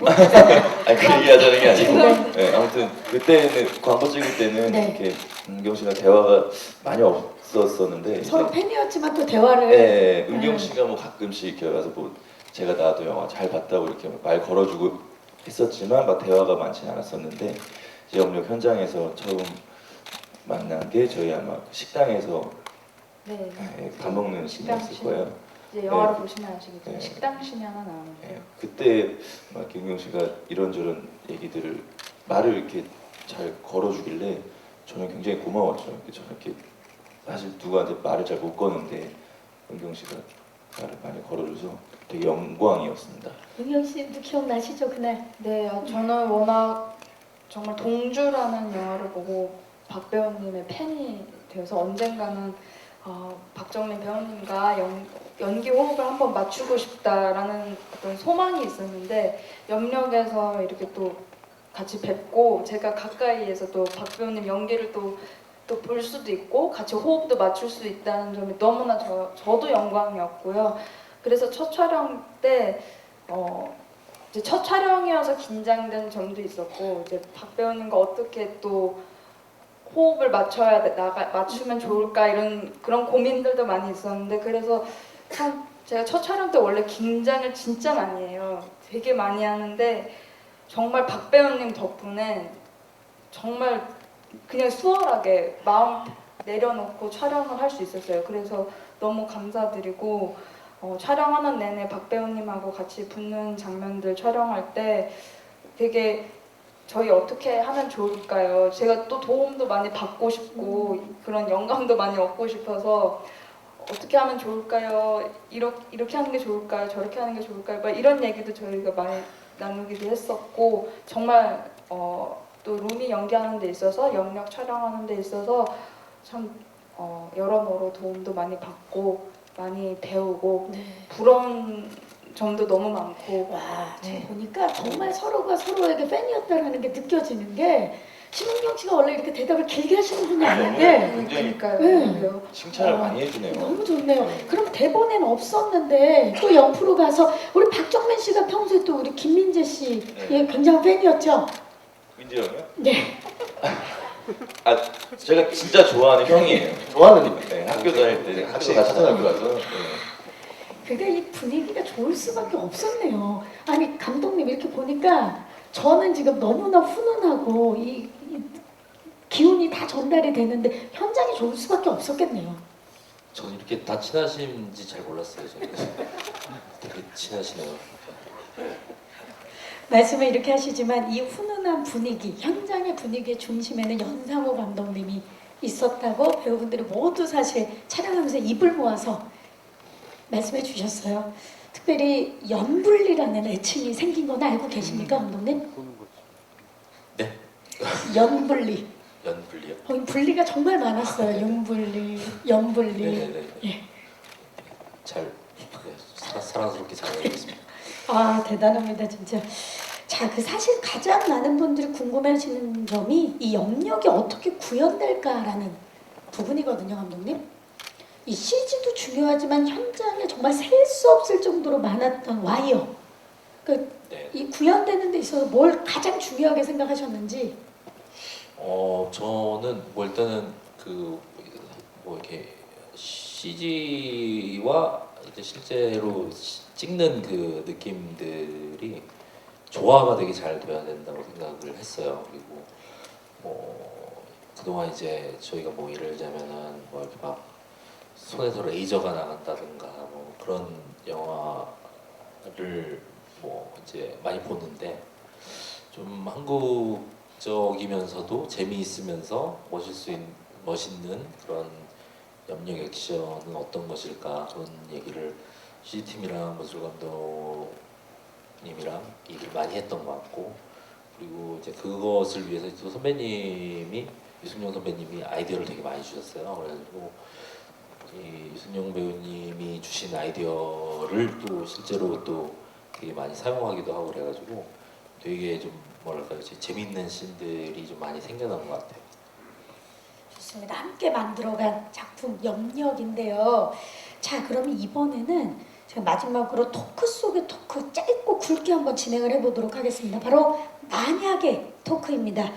아니 그 얘기하자는 게 아니고 네. 네, 아무튼 그때는 광고 찍을 때는 네. 이렇게 은경 씨랑 대화가 많이 없었었는데 서로 팬이었지만 또 대화를 네, 은경 씨가 뭐 가끔씩 이렇게 와서 뭐 제가 나도 영화 잘 봤다고 이렇게 말 걸어주고 했었지만 막 대화가 많지는 않았었는데 이제 영역 현장에서 처음 만난 게 저희 아마 식당에서 네. 밥 먹는 시간이었을 거예요. 이제 영화를 네. 보시면 아시겠지만 네. 식당 신이 하나 나오는데 예, 그때 막 김경 씨가 이런저런 얘기들을 말을 이렇게 잘 걸어주길래 저는 굉장히 고마웠죠. 저는 이렇게 사실 누구한테 말을 잘 못 거는데 은경 씨가 말을 많이 걸어줘서 되게 영광이었습니다. 은경 씨도 기억나시죠 그날? 네, 저는 워낙 정말 동주라는 영화를 보고 박 배우님의 팬이 되어서 언젠가는 박정민 배우님과 연기 호흡을 한번 맞추고 싶다라는 어떤 소망이 있었는데 염력에서 이렇게 또 같이 뵙고 제가 가까이에서 또 박 배우님 연기를 또 볼 수도 있고 같이 호흡도 맞출 수 있다는 점이 너무나 저도 영광이었고요. 그래서 첫 촬영 때 이제 첫 촬영이어서 긴장된 점도 있었고 이제 박 배우님과 어떻게 또 호흡을 맞추면 좋을까 이런 그런 고민들도 많이 있었는데 그래서 참 제가 첫 촬영 때 원래 긴장을 진짜 많이 해요. 되게 많이 하는데 정말 박 배우님 덕분에 정말 그냥 수월하게 마음 내려놓고 촬영을 할 수 있었어요. 그래서 너무 감사드리고 촬영하는 내내 박 배우님하고 같이 붙는 장면들 촬영할 때 되게 저희 어떻게 하면 좋을까요? 제가 또 도움도 많이 받고 싶고 그런 영감도 많이 얻고 싶어서 어떻게 하면 좋을까요? 이렇게 하는 게 좋을까요? 저렇게 하는 게 좋을까요? 막 이런 얘기도 저희가 많이 나누기도 했었고 정말 또 루미 연기하는 데 있어서 영역 촬영하는 데 있어서 참 여러모로 도움도 많이 받고 많이 배우고 네. 부러운 점도 너무 많고 와, 지금 네. 보니까 정말 서로가 서로에게 팬이었다는 게 느껴지는 게 신은경 씨가 원래 이렇게 대답을 길게 하시는 분이 아닌데 굉장히 그러니까요. 네. 그래요. 칭찬을 많이 해주네요. 너무 좋네요. 그럼 대본에는 없었는데 또 옆으로 가서 우리 박정민 씨가 평소에 또 우리 김민재 씨의 굉장한 팬이었죠? 민재 형이요? 네. 아 제가 진짜 좋아하는 형이에요. 좋아하는 네, 학교 다닐 때 학교 같이 같이 다녔어요. 다녀가서 그러니까 이 분위기가 좋을 수밖에 없었네요. 아니 감독님 이렇게 보니까 저는 지금 너무나 훈훈하고 이 기운이 다 전달이 되는데 현장이 좋을 수밖에 없었겠네요. 저는 이렇게 다 친하신지 잘 몰랐어요. 저는 되게 친하시네요. 말씀을 이렇게 하시지만 이 훈훈한 분위기, 현장의 분위기의 중심에는 연상호 감독님이 있었다고 배우분들이 모두 사실 촬영하면서 입을 모아서 말씀해 주셨어요. 특별히 연불리라는 애칭이 생긴 건 알고 계십니까, 감독님? 네? 연불리. 연불리요? 거기 분리가 정말 많았어요. 윤불리, 연불리. 네네네. 예. 잘 사랑스럽게 잘 알고 있습니다. 아 대단합니다 진짜. 자, 그 사실 가장 많은 분들이 궁금해하시는 점이 이 영역이 어떻게 구현될까라는 부분이거든요, 감독님. 이 CG도 중요하지만 현장에 정말 셀 수 없을 정도로 많았던 와이어. 그 네. 이 구현되는 데 있어서 뭘 가장 중요하게 생각하셨는지. 저는 뭐 일단은 그 뭐 이렇게 CG와 이제 실제로 찍는 그 느낌들이 조화가 되게 잘 돼야 된다고 생각을 했어요. 그리고 뭐 그동안 이제 저희가 뭐 예를 들자면은 뭐 이렇게 막 손에서 레이저가 나간다든가 뭐 그런 영화를 뭐 이제 많이 보는데 좀 한국적이면서도 재미있으면서 멋있는 그런 염력 액션은 어떤 것일까 그런 얘기를 CG팀이랑 문술 감독님이랑 얘기를 많이 했던 것 같고 그리고 이제 그것을 위해서 또 선배님이 유승용 선배님이 아이디어를 되게 많이 주셨어요. 그래가지고 이 유승용 배우님이 주신 아이디어를 또 실제로 또 되게 많이 사용하기도 하고 그래가지고 되게 좀 뭐랄까요 재밌는 씬들이 좀 많이 생겨난 것 같아요. 좋습니다. 함께 만들어간 작품 염력인데요. 자, 그러면 이번에는 제가 마지막으로 토크 속의 토크 짧고 굵게 한번 진행을 해보도록 하겠습니다. 바로 만약의 토크입니다.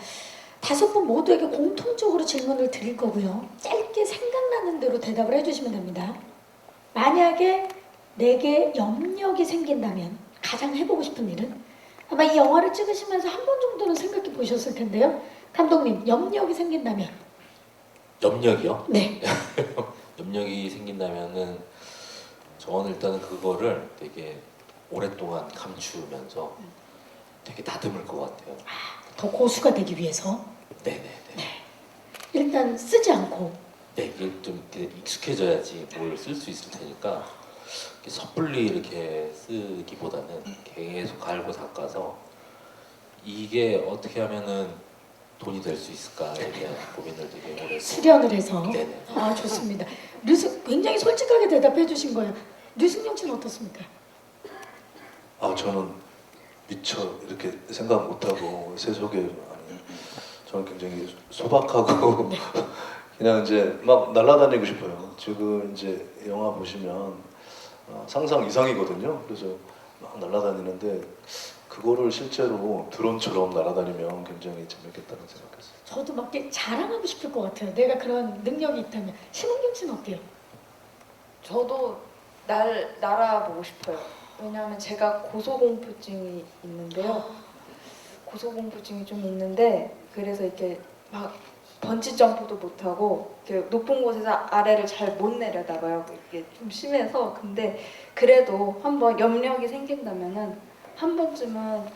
5분 모두에게 공통적으로 질문을 드릴 거고요. 짧게 생각나는 대로 대답을 해주시면 됩니다. 만약에 내게 염력이 생긴다면 가장 해보고 싶은 일은? 아마 이 영화를 찍으시면서 한 번 정도는 생각해 보셨을 텐데요. 감독님, 염력이 생긴다면? 염력이요? 네. 염력이 생긴다면은 저는 일단은 그거를 되게 오랫동안 감추면서 되게 다듬을 것 같아요. 더 고수가 되기 위해서 네네네. 일단 쓰지 않고. 네, 이게 좀 이렇게 익숙해져야지 뭘 쓸 수 있을 테니까 이렇게 섣불리 이렇게 쓰기보다는 계속 갈고 닦아서 이게 어떻게 하면은 돈이 될 수 있을까에 대한 고민을 되게 오래 했고. 수련을 해서. 네네. 아, 좋습니다. 굉장히 솔직하게 대답해 주신 거예요. 류승용 씨는 어떻습니까? 저는 미처 이렇게 생각 못하고 세속에 아니 저는 굉장히 소박하고 그냥 이제 막 날아다니고 싶어요. 지금 이제 영화 보시면 상상 이상이거든요. 그래서 막 날아다니는데 그거를 실제로 드론처럼 날아다니면 굉장히 재밌겠다는 생각했어요. 저도 막 이렇게 자랑하고 싶을 것 같아요. 내가 그런 능력이 있다면. 신은경 씨는 어때요? 저도 날아보고 싶어요. 왜냐하면 제가 고소공포증이 있는데요. 고소공포증이 좀 있는데 그래서 이렇게 막 번지 점프도 못하고 이렇게 높은 곳에서 아래를 잘 못 내려다봐요. 이게 좀 심해서. 근데 그래도 한번 염력이 생긴다면은 한 번쯤은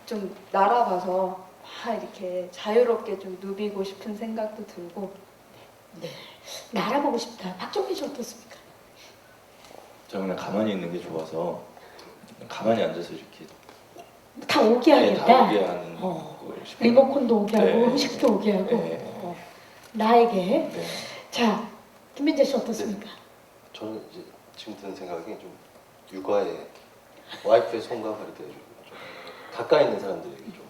좀 날아봐서 막 이렇게 자유롭게 좀 누비고 싶은 생각도 들고. 네. 날아보고 싶다. 박정민 씨 어떻습니까? 저는 그냥 가만히 있는 게 좋아서 가만히 앉아서 이렇게 다 오게 네, 하겠다. 다 오게 하는 어. 거 싶어요. 리모컨도 오게 하고 네. 음식도 오게 하고. 네. 나에게. 네. 자, 김민재 씨 어떻습니까? 저는 이제 지금 드는 생각이 좀 육아에 와이프의 손과 발이 되어주고 좀 가까이 있는 사람들에게 좀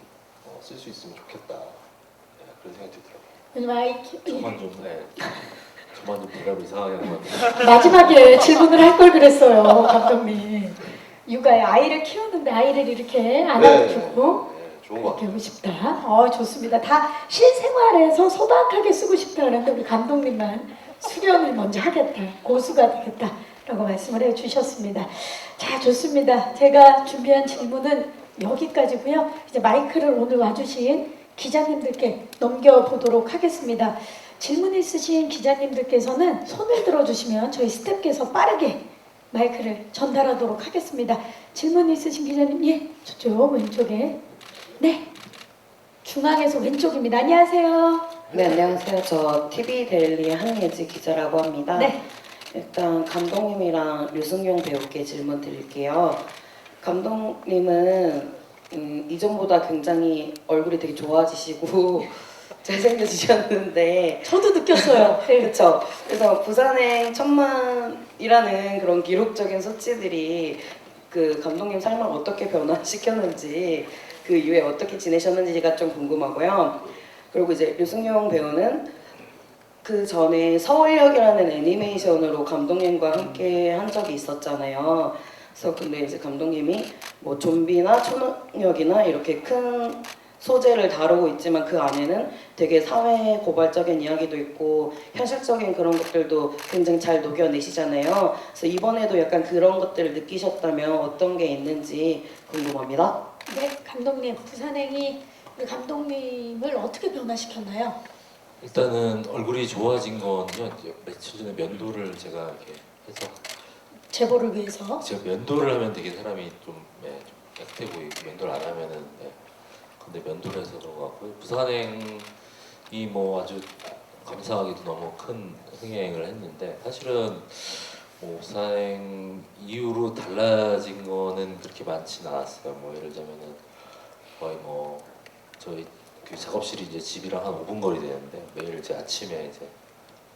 쓸 수 있으면 좋겠다. 네, 그런 생각이 들더라고요. 왜냐면 저만 좀 대답 이상하게 하는 것 같아요. 마지막에 질문을 할 걸 그랬어요, 감독님. 육아에 아이를 키우는데 아이를 이렇게 안아주고. 네, 좋은 것 같아요. 배우고 싶다. 좋습니다. 다 실생활에서 소박하게 쓰고 싶다 그랬는데 우리 감독님만 수련을 먼저 하겠다. 고수가 되겠다라고 말씀을 해주셨습니다. 자, 좋습니다. 제가 준비한 질문은 여기까지고요. 이제 마이크를 오늘 와주신 기자님들께 넘겨보도록 하겠습니다. 질문 있으신 기자님들께서는 손을 들어주시면 저희 스태프께서 빠르게 마이크를 전달하도록 하겠습니다. 질문 있으신 기자님, 예, 저쪽 왼쪽에. 네, 중앙에서 왼쪽입니다. 안녕하세요. 네, 안녕하세요. 저 TV데일리의 한예지 기자라고 합니다. 네, 일단 감독님이랑 류승용 배우께 질문 드릴게요. 감독님은 이전보다 굉장히 얼굴이 되게 좋아지시고 잘생겨지셨는데 저도 느꼈어요. 네. 그렇죠. 그래서 부산행 1000만이라는 그런 기록적인 수치들이 그 감독님 삶을 어떻게 변화시켰는지 그 이후에 어떻게 지내셨는지가 좀 궁금하고요. 그리고 이제 류승용 배우는 그 전에 서울역이라는 애니메이션으로 감독님과 함께 한 적이 있었잖아요. 그래서 근데 이제 감독님이 뭐 좀비나 초능력이나 이렇게 큰 소재를 다루고 있지만 그 안에는 되게 사회 고발적인 이야기도 있고 현실적인 그런 것들도 굉장히 잘 녹여내시잖아요. 그래서 이번에도 약간 그런 것들을 느끼셨다면 어떤 게 있는지 궁금합니다. 네, 감독님, 부산행이 우리 감독님을 어떻게 변화시켰나요? 일단은 얼굴이 좋아진 건요. 이제 며칠 전에 면도를 제가 이렇게 해서 제보를 위해서. 제가 면도를 하면 되게 사람이 좀, 좀 깨끗해 보이고 면도를 안 하면은 근데 면도를 해서 그런 것 같고요. 부산행이 뭐 아주 감사하게도 너무 큰 흥행을 했는데 사실은 뭐 부산행 이후로 달라진 거는 그렇게 많지는 않았어요. 뭐 예를 들자면은 거의 뭐 저희 그 작업실이 이제 집이랑 한 5분 거리 되는데 매일 이제 아침에 이제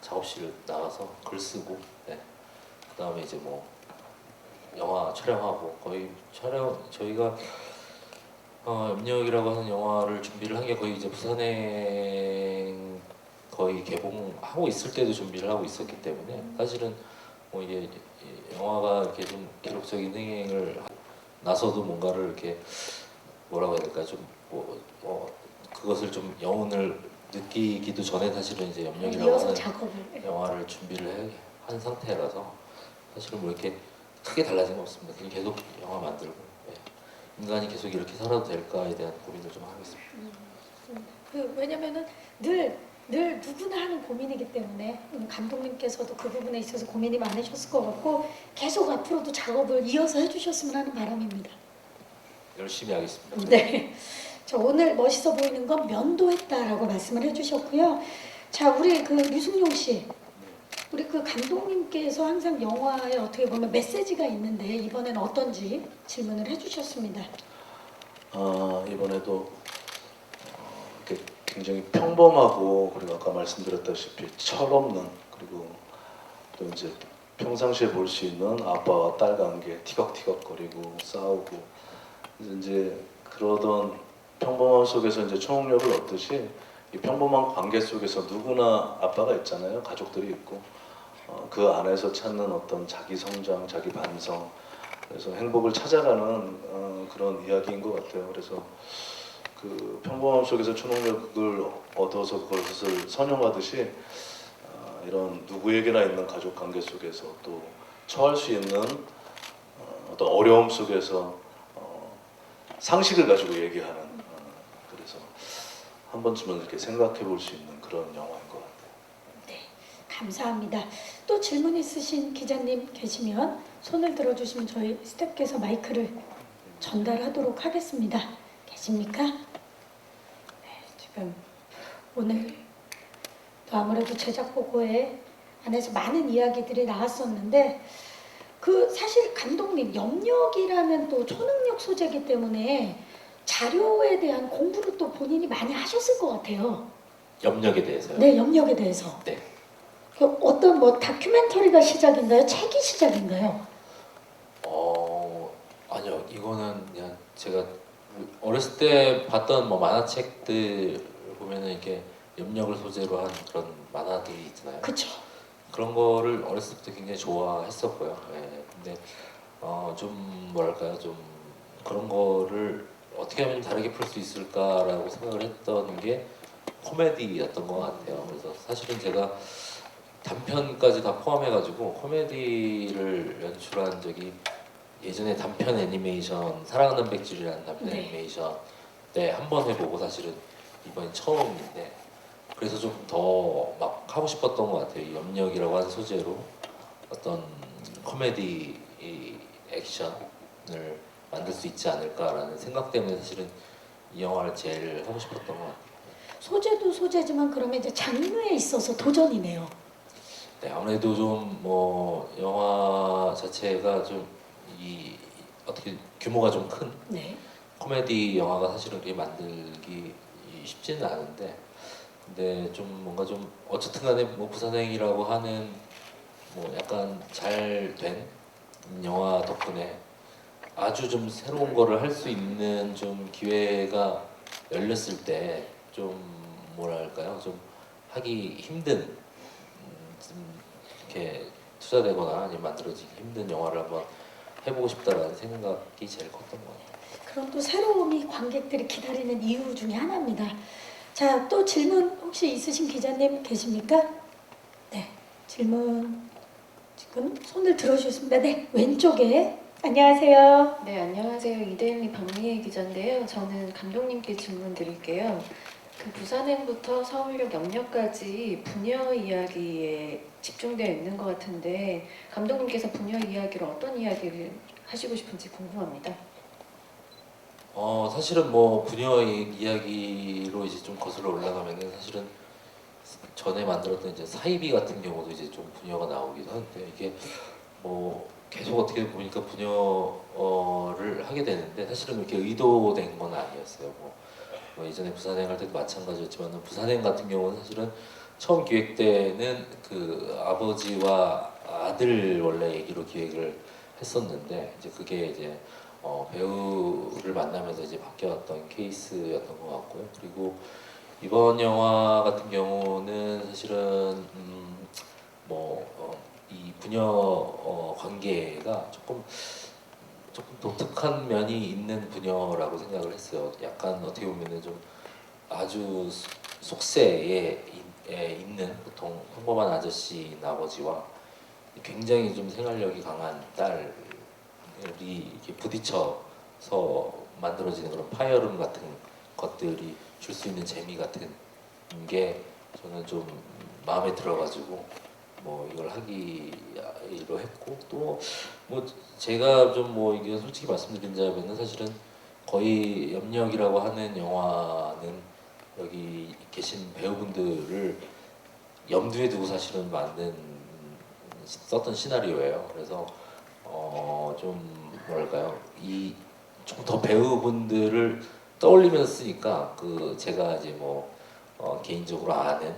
작업실 나가서 글 쓰고 그다음에 이제 뭐 영화 촬영하고 거의 저희가 염력이라고 하는 영화를 준비를 한 게 거의 이제 부산행 거의 개봉하고 있을 때도 준비를 하고 있었기 때문에 사실은 뭐 이게 영화가 이렇게 좀 기록적인 흥행을 하고 나서도 뭔가를 이렇게 뭐라고 해야 될까 좀 그것을 좀 여운을 느끼기도 전에 사실은 이제 염력이라고 이어서 하는 작업을. 영화를 준비를 한 상태라서 사실은 뭐 이렇게 크게 달라진 건 없습니다. 그냥 계속 영화 만들고 인간이 계속 이렇게 살아도 될까에 대한 고민을 좀 하고 있습니다. 왜냐면은 늘 누구나 하는 고민이기 때문에 감독님께서도 그 부분에 있어서 고민이 많으셨을 것 같고 계속 앞으로도 작업을 이어서 해주셨으면 하는 바람입니다. 열심히 하겠습니다. 네. 자, 오늘 멋있어 보이는 건 면도했다라고 말씀을 해주셨고요. 자, 우리 그 류승용 씨, 우리 그 감독님께서 항상 영화에 어떻게 보면 메시지가 있는데 이번에는 어떤지 질문을 해주셨습니다. 이번에도 이렇게 굉장히 평범하고 그리고 아까 말씀드렸다시피 철없는 그리고 또 이제 평상시에 볼 수 있는 아빠와 딸 관계 티격태격거리고 싸우고 이제 그러던 평범함 속에서 이제 초능력을 얻듯이 이 평범한 관계 속에서 누구나 아빠가 있잖아요. 가족들이 있고 그 안에서 찾는 어떤 자기 성장, 자기 반성, 그래서 행복을 찾아가는 그런 이야기인 것 같아요. 그래서 그 평범함 속에서 초능력을 얻어서 그것을 선용하듯이 이런 누구에게나 있는 가족 관계 속에서 또 처할 수 있는 어떤 어려움 속에서 상식을 가지고 얘기하는 그래서 한 번쯤은 이렇게 생각해 볼 수 있는 그런 영화인 것 같아요. 네, 감사합니다. 또 질문 있으신 기자님 계시면 손을 들어주시면 저희 스태프께서 마이크를 전달하도록 하겠습니다. 계십니까? 네, 지금 오늘 또 아무래도 제작 보고에 안에서 많은 이야기들이 나왔었는데 그 사실 감독님 염력이라는 또 초능력 소재이기 때문에 자료에 대한 공부를 또 본인이 많이 하셨을 것 같아요. 염력에 대해서요. 네, 염력에 대해서. 네. 그 어떤 뭐 다큐멘터리가 시작인가요? 책이 시작인가요? 아니요. 이거는 그냥 제가 어렸을 때 봤던 뭐 만화책들 보면은 이렇게 염력을 소재로 한 그런 만화들이 있잖아요. 그렇죠. 그런 거를 어렸을 때 굉장히 좋아했었고요. 근데 좀 뭐랄까요, 좀 그런 거를 어떻게 하면 다르게 풀 수 있을까라고 생각을 했던 게 코미디였던 것 같아요. 그래서 사실은 제가 단편까지 다 포함해가지고 코미디를 연출한 적이 예전에 단편 애니메이션 사랑하는 백질이라는 단편 네. 애니메이션 때 한 번 해보고 사실은 이번이 처음인데 그래서 좀 더 막 하고 싶었던 것 같아요. 이 염력이라고 하는 소재로 어떤 코미디 이 액션을 만들 수 있지 않을까라는 생각 때문에 사실은 이 영화를 제일 하고 싶었던 것 같아요. 소재도 소재지만 그러면 이제 장르에 있어서 도전이네요. 네, 아무래도 좀 뭐 영화 자체가 좀 이 어떻게 규모가 좀 큰 네. 코미디 영화가 사실은 그렇게 만들기 쉽지는 않은데 근데 좀 뭔가 좀 어쨌든 간에 뭐 부산행이라고 하는 뭐 약간 잘 된 영화 덕분에 아주 좀 새로운 거를 할 수 있는 좀 기회가 열렸을 때 좀 뭐랄까요 좀 하기 힘든 좀 이렇게 투자되거나 아니면 만들어지기 힘든 영화를 한번 해보고 싶다라는 생각이 제일 컸던 것 같아요. 그런 또 새로움이 관객들이 기다리는 이유 중에 하나입니다. 자, 또 질문 혹시 있으신 기자님 계십니까? 네, 질문 지금 손을 들어주셨습니다. 네, 왼쪽에 안녕하세요. 네, 안녕하세요. 이데일리 박미애 기자인데요. 저는 감독님께 질문 드릴게요. 그 부산행부터 서울역 영역까지 부녀 이야기에 집중되어 있는 것 같은데 감독님께서 부녀 이야기를 어떤 이야기를 하시고 싶은지 궁금합니다. 사실은 뭐 부녀의 이야기로 이제 좀 거슬러 올라가면은 사실은 전에 만들었던 이제 사이비 같은 경우도 이제 좀 부녀가 나오기도 하는데 이게 뭐 계속 어떻게 보니까 부녀를 하게 되는데 사실은 이렇게 의도된 건 아니었어요. 뭐 예전에 부산행 할 때도 마찬가지였지만 부산행 같은 경우는 사실은 처음 기획 때는 그 아버지와 아들 원래 얘기로 기획을 했었는데 이제 그게 이제 배우를 만나면서 이제 바뀌었던 케이스였던 것 같고요. 그리고 이번 영화 같은 경우는 사실은 이 부녀 관계가 조금 독특한 면이 있는 부녀라고 생각을 했어요. 약간 어떻게 보면은 좀 아주 속세에 있는 보통 평범한 아저씨인 아버지와 굉장히 좀 생활력이 강한 딸이 이렇게 부딪혀서 만들어지는 그런 파열음 같은 것들이 줄 수 있는 재미 같은 게 저는 좀 마음에 들어가지고 뭐 이걸 하기로 했고 또 뭐 제가 좀 뭐 이게 솔직히 말씀드린다면은 사실은 거의 염력이라고 하는 영화는 여기 계신 배우분들을 염두에 두고 사실은 썼던 시나리오예요. 그래서 좀 뭐랄까요 이 좀 더 배우분들을 떠올리면서 쓰니까 그 제가 이제 뭐 개인적으로 아는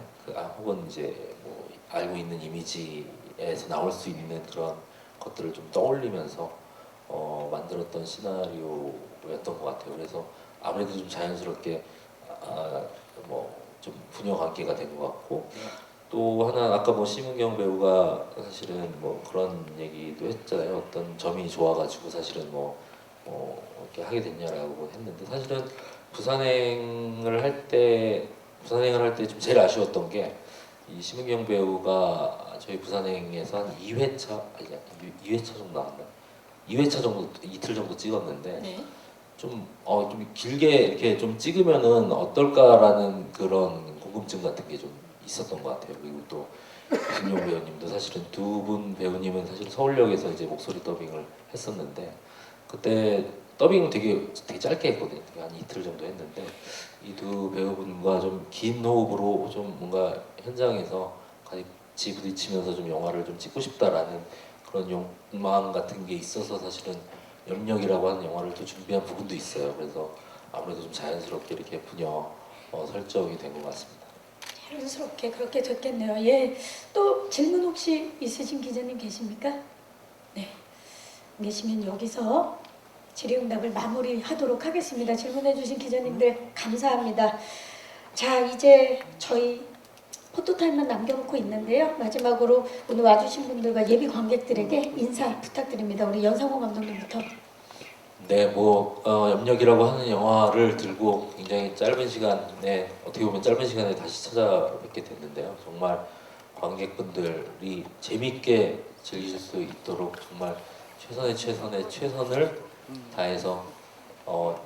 혹은 이제 뭐 알고 있는 이미지에서 나올 수 있는 그런 것들을 좀 떠올리면서 만들었던 시나리오였던 것 같아요. 그래서 아무래도 좀 자연스럽게 뭐 좀 부녀 관계가 된 것 같고 또 하나 아까 뭐 심은경 배우가 사실은 뭐 그런 얘기도 했잖아요. 어떤 점이 좋아가지고 사실은 뭐 이렇게 하게 됐냐라고 했는데 사실은 부산행을 할 때 좀 제일 아쉬웠던 게 이 심은경 배우가 저희 부산행에서 한 2회차 아니 2회차 정도 나왔나? 2회차 정도 이틀 정도 찍었는데 네. 좀 길게 이렇게 좀 찍으면은 어떨까라는 그런 궁금증 같은 게 좀 있었던 것 같아요. 그리고 또 김용 배우님도 사실은 두 분 배우님은 사실 서울역에서 이제 목소리 더빙을 했었는데 그때 더빙을 되게 짧게 했거든요. 되게 한 이틀 정도 했는데 이 두 배우분과 좀 긴 호흡으로 좀 뭔가 현장에서 같이 부딪히면서 좀 영화를 좀 찍고 싶다라는 그런 욕망 같은 게 있어서 사실은 염력이라고 하는 영화를 또 준비한 부분도 있어요. 그래서 아무래도 좀 자연스럽게 이렇게 부녀 설정이 된 것 같습니다. 자연스럽게 그렇게 됐겠네요. 예, 또 질문 혹시 있으신 기자님 계십니까? 네, 계시면 여기서 질의응답을 마무리하도록 하겠습니다. 질문해주신 기자님들 감사합니다. 자, 이제 저희 포토타임만 남겨놓고 있는데요. 마지막으로 오늘 와주신 분들과 예비 관객들에게 인사 부탁드립니다. 우리 연상호 감독님부터. 네, 염력이라고 하는 영화를 들고 굉장히 짧은 시간에 어떻게 보면 짧은 시간에 다시 찾아뵙게 됐는데요. 정말 관객분들이 재밌게 즐기실 수 있도록 정말 최선을 다해서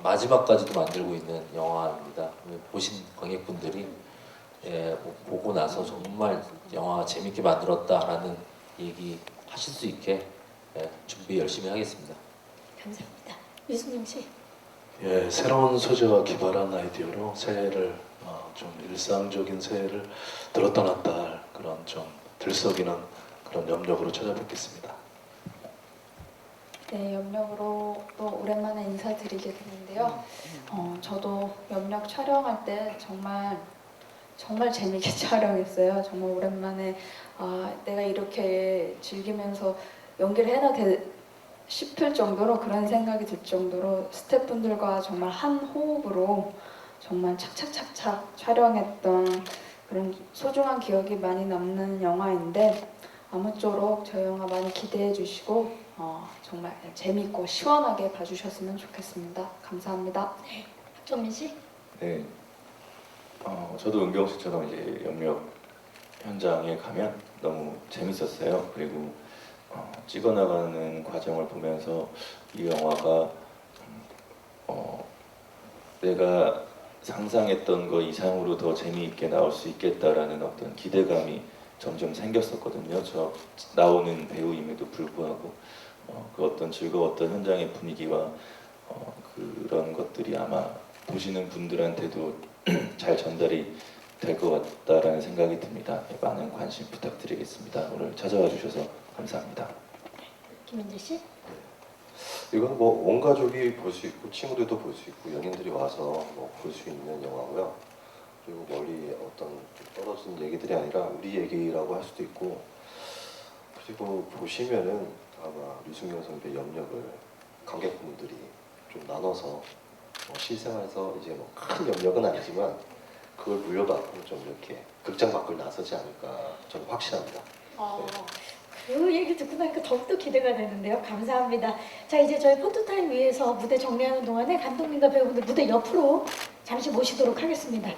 마지막까지도 만들고 있는 영화입니다. 보신 관객분들이 보고 나서 정말 영화 재밌게 만들었다라는 얘기 하실 수 있게 준비 열심히 하겠습니다. 감사합니다. 유승용 씨. 예, 새로운 소재와 기발한 아이디어로 새해를 좀 일상적인 새해를 들었다 놨다 할 그런 좀 들썩이는 그런 염력으로 찾아뵙겠습니다. 네, 염력으로 또 오랜만에 인사드리게 되는데요. 저도 염력 촬영할 때 정말 재밌게 촬영했어요. 정말 오랜만에 내가 이렇게 즐기면서 연기를 해나 싶을 정도로 그런 생각이 들 정도로 스태프분들과 정말 한 호흡으로 정말 착착착착 촬영했던 그런 소중한 기억이 많이 남는 영화인데 아무쪼록 저 영화 많이 기대해 주시고 정말 재밌고 시원하게 봐주셨으면 좋겠습니다. 감사합니다. 박정민 씨. 네. 저도 은경 씨처럼 이제 염력 현장에 가면 너무 재밌었어요. 그리고 찍어나가는 과정을 보면서 이 영화가 내가 상상했던 거 이상으로 더 재미있게 나올 수 있겠다라는 어떤 기대감이 점점 생겼었거든요. 저 나오는 배우임에도 불구하고 그 어떤 즐거웠던 현장의 분위기와 그런 것들이 아마 보시는 분들한테도 잘 전달이 될 것 같다라는 생각이 듭니다. 많은 관심 부탁드리겠습니다. 오늘 찾아와 주셔서 감사합니다. 김현재 씨. 이건 뭐 온 가족이 볼 수 있고 친구들도 볼 수 있고 연인들이 와서 볼 수 있는 영화고요. 그리고 멀리 어떤 좀 떨어진 얘기들이 아니라 우리 얘기라고 할 수도 있고, 그리고 보시면은 아마 류승룡 선배 염력을 관객분들이 좀 나눠서 실생활에서 이제 큰 염력은 아니지만 그걸 물려받고 좀 이렇게 극장 밖을 나서지 않을까 저는 확신합니다. 그 얘기 듣고 나니까 더욱더 기대가 되는데요. 감사합니다. 자, 이제 저희 포토타임 위해서 무대 정리하는 동안에 감독님과 배우분들 무대 옆으로 잠시 모시도록 하겠습니다.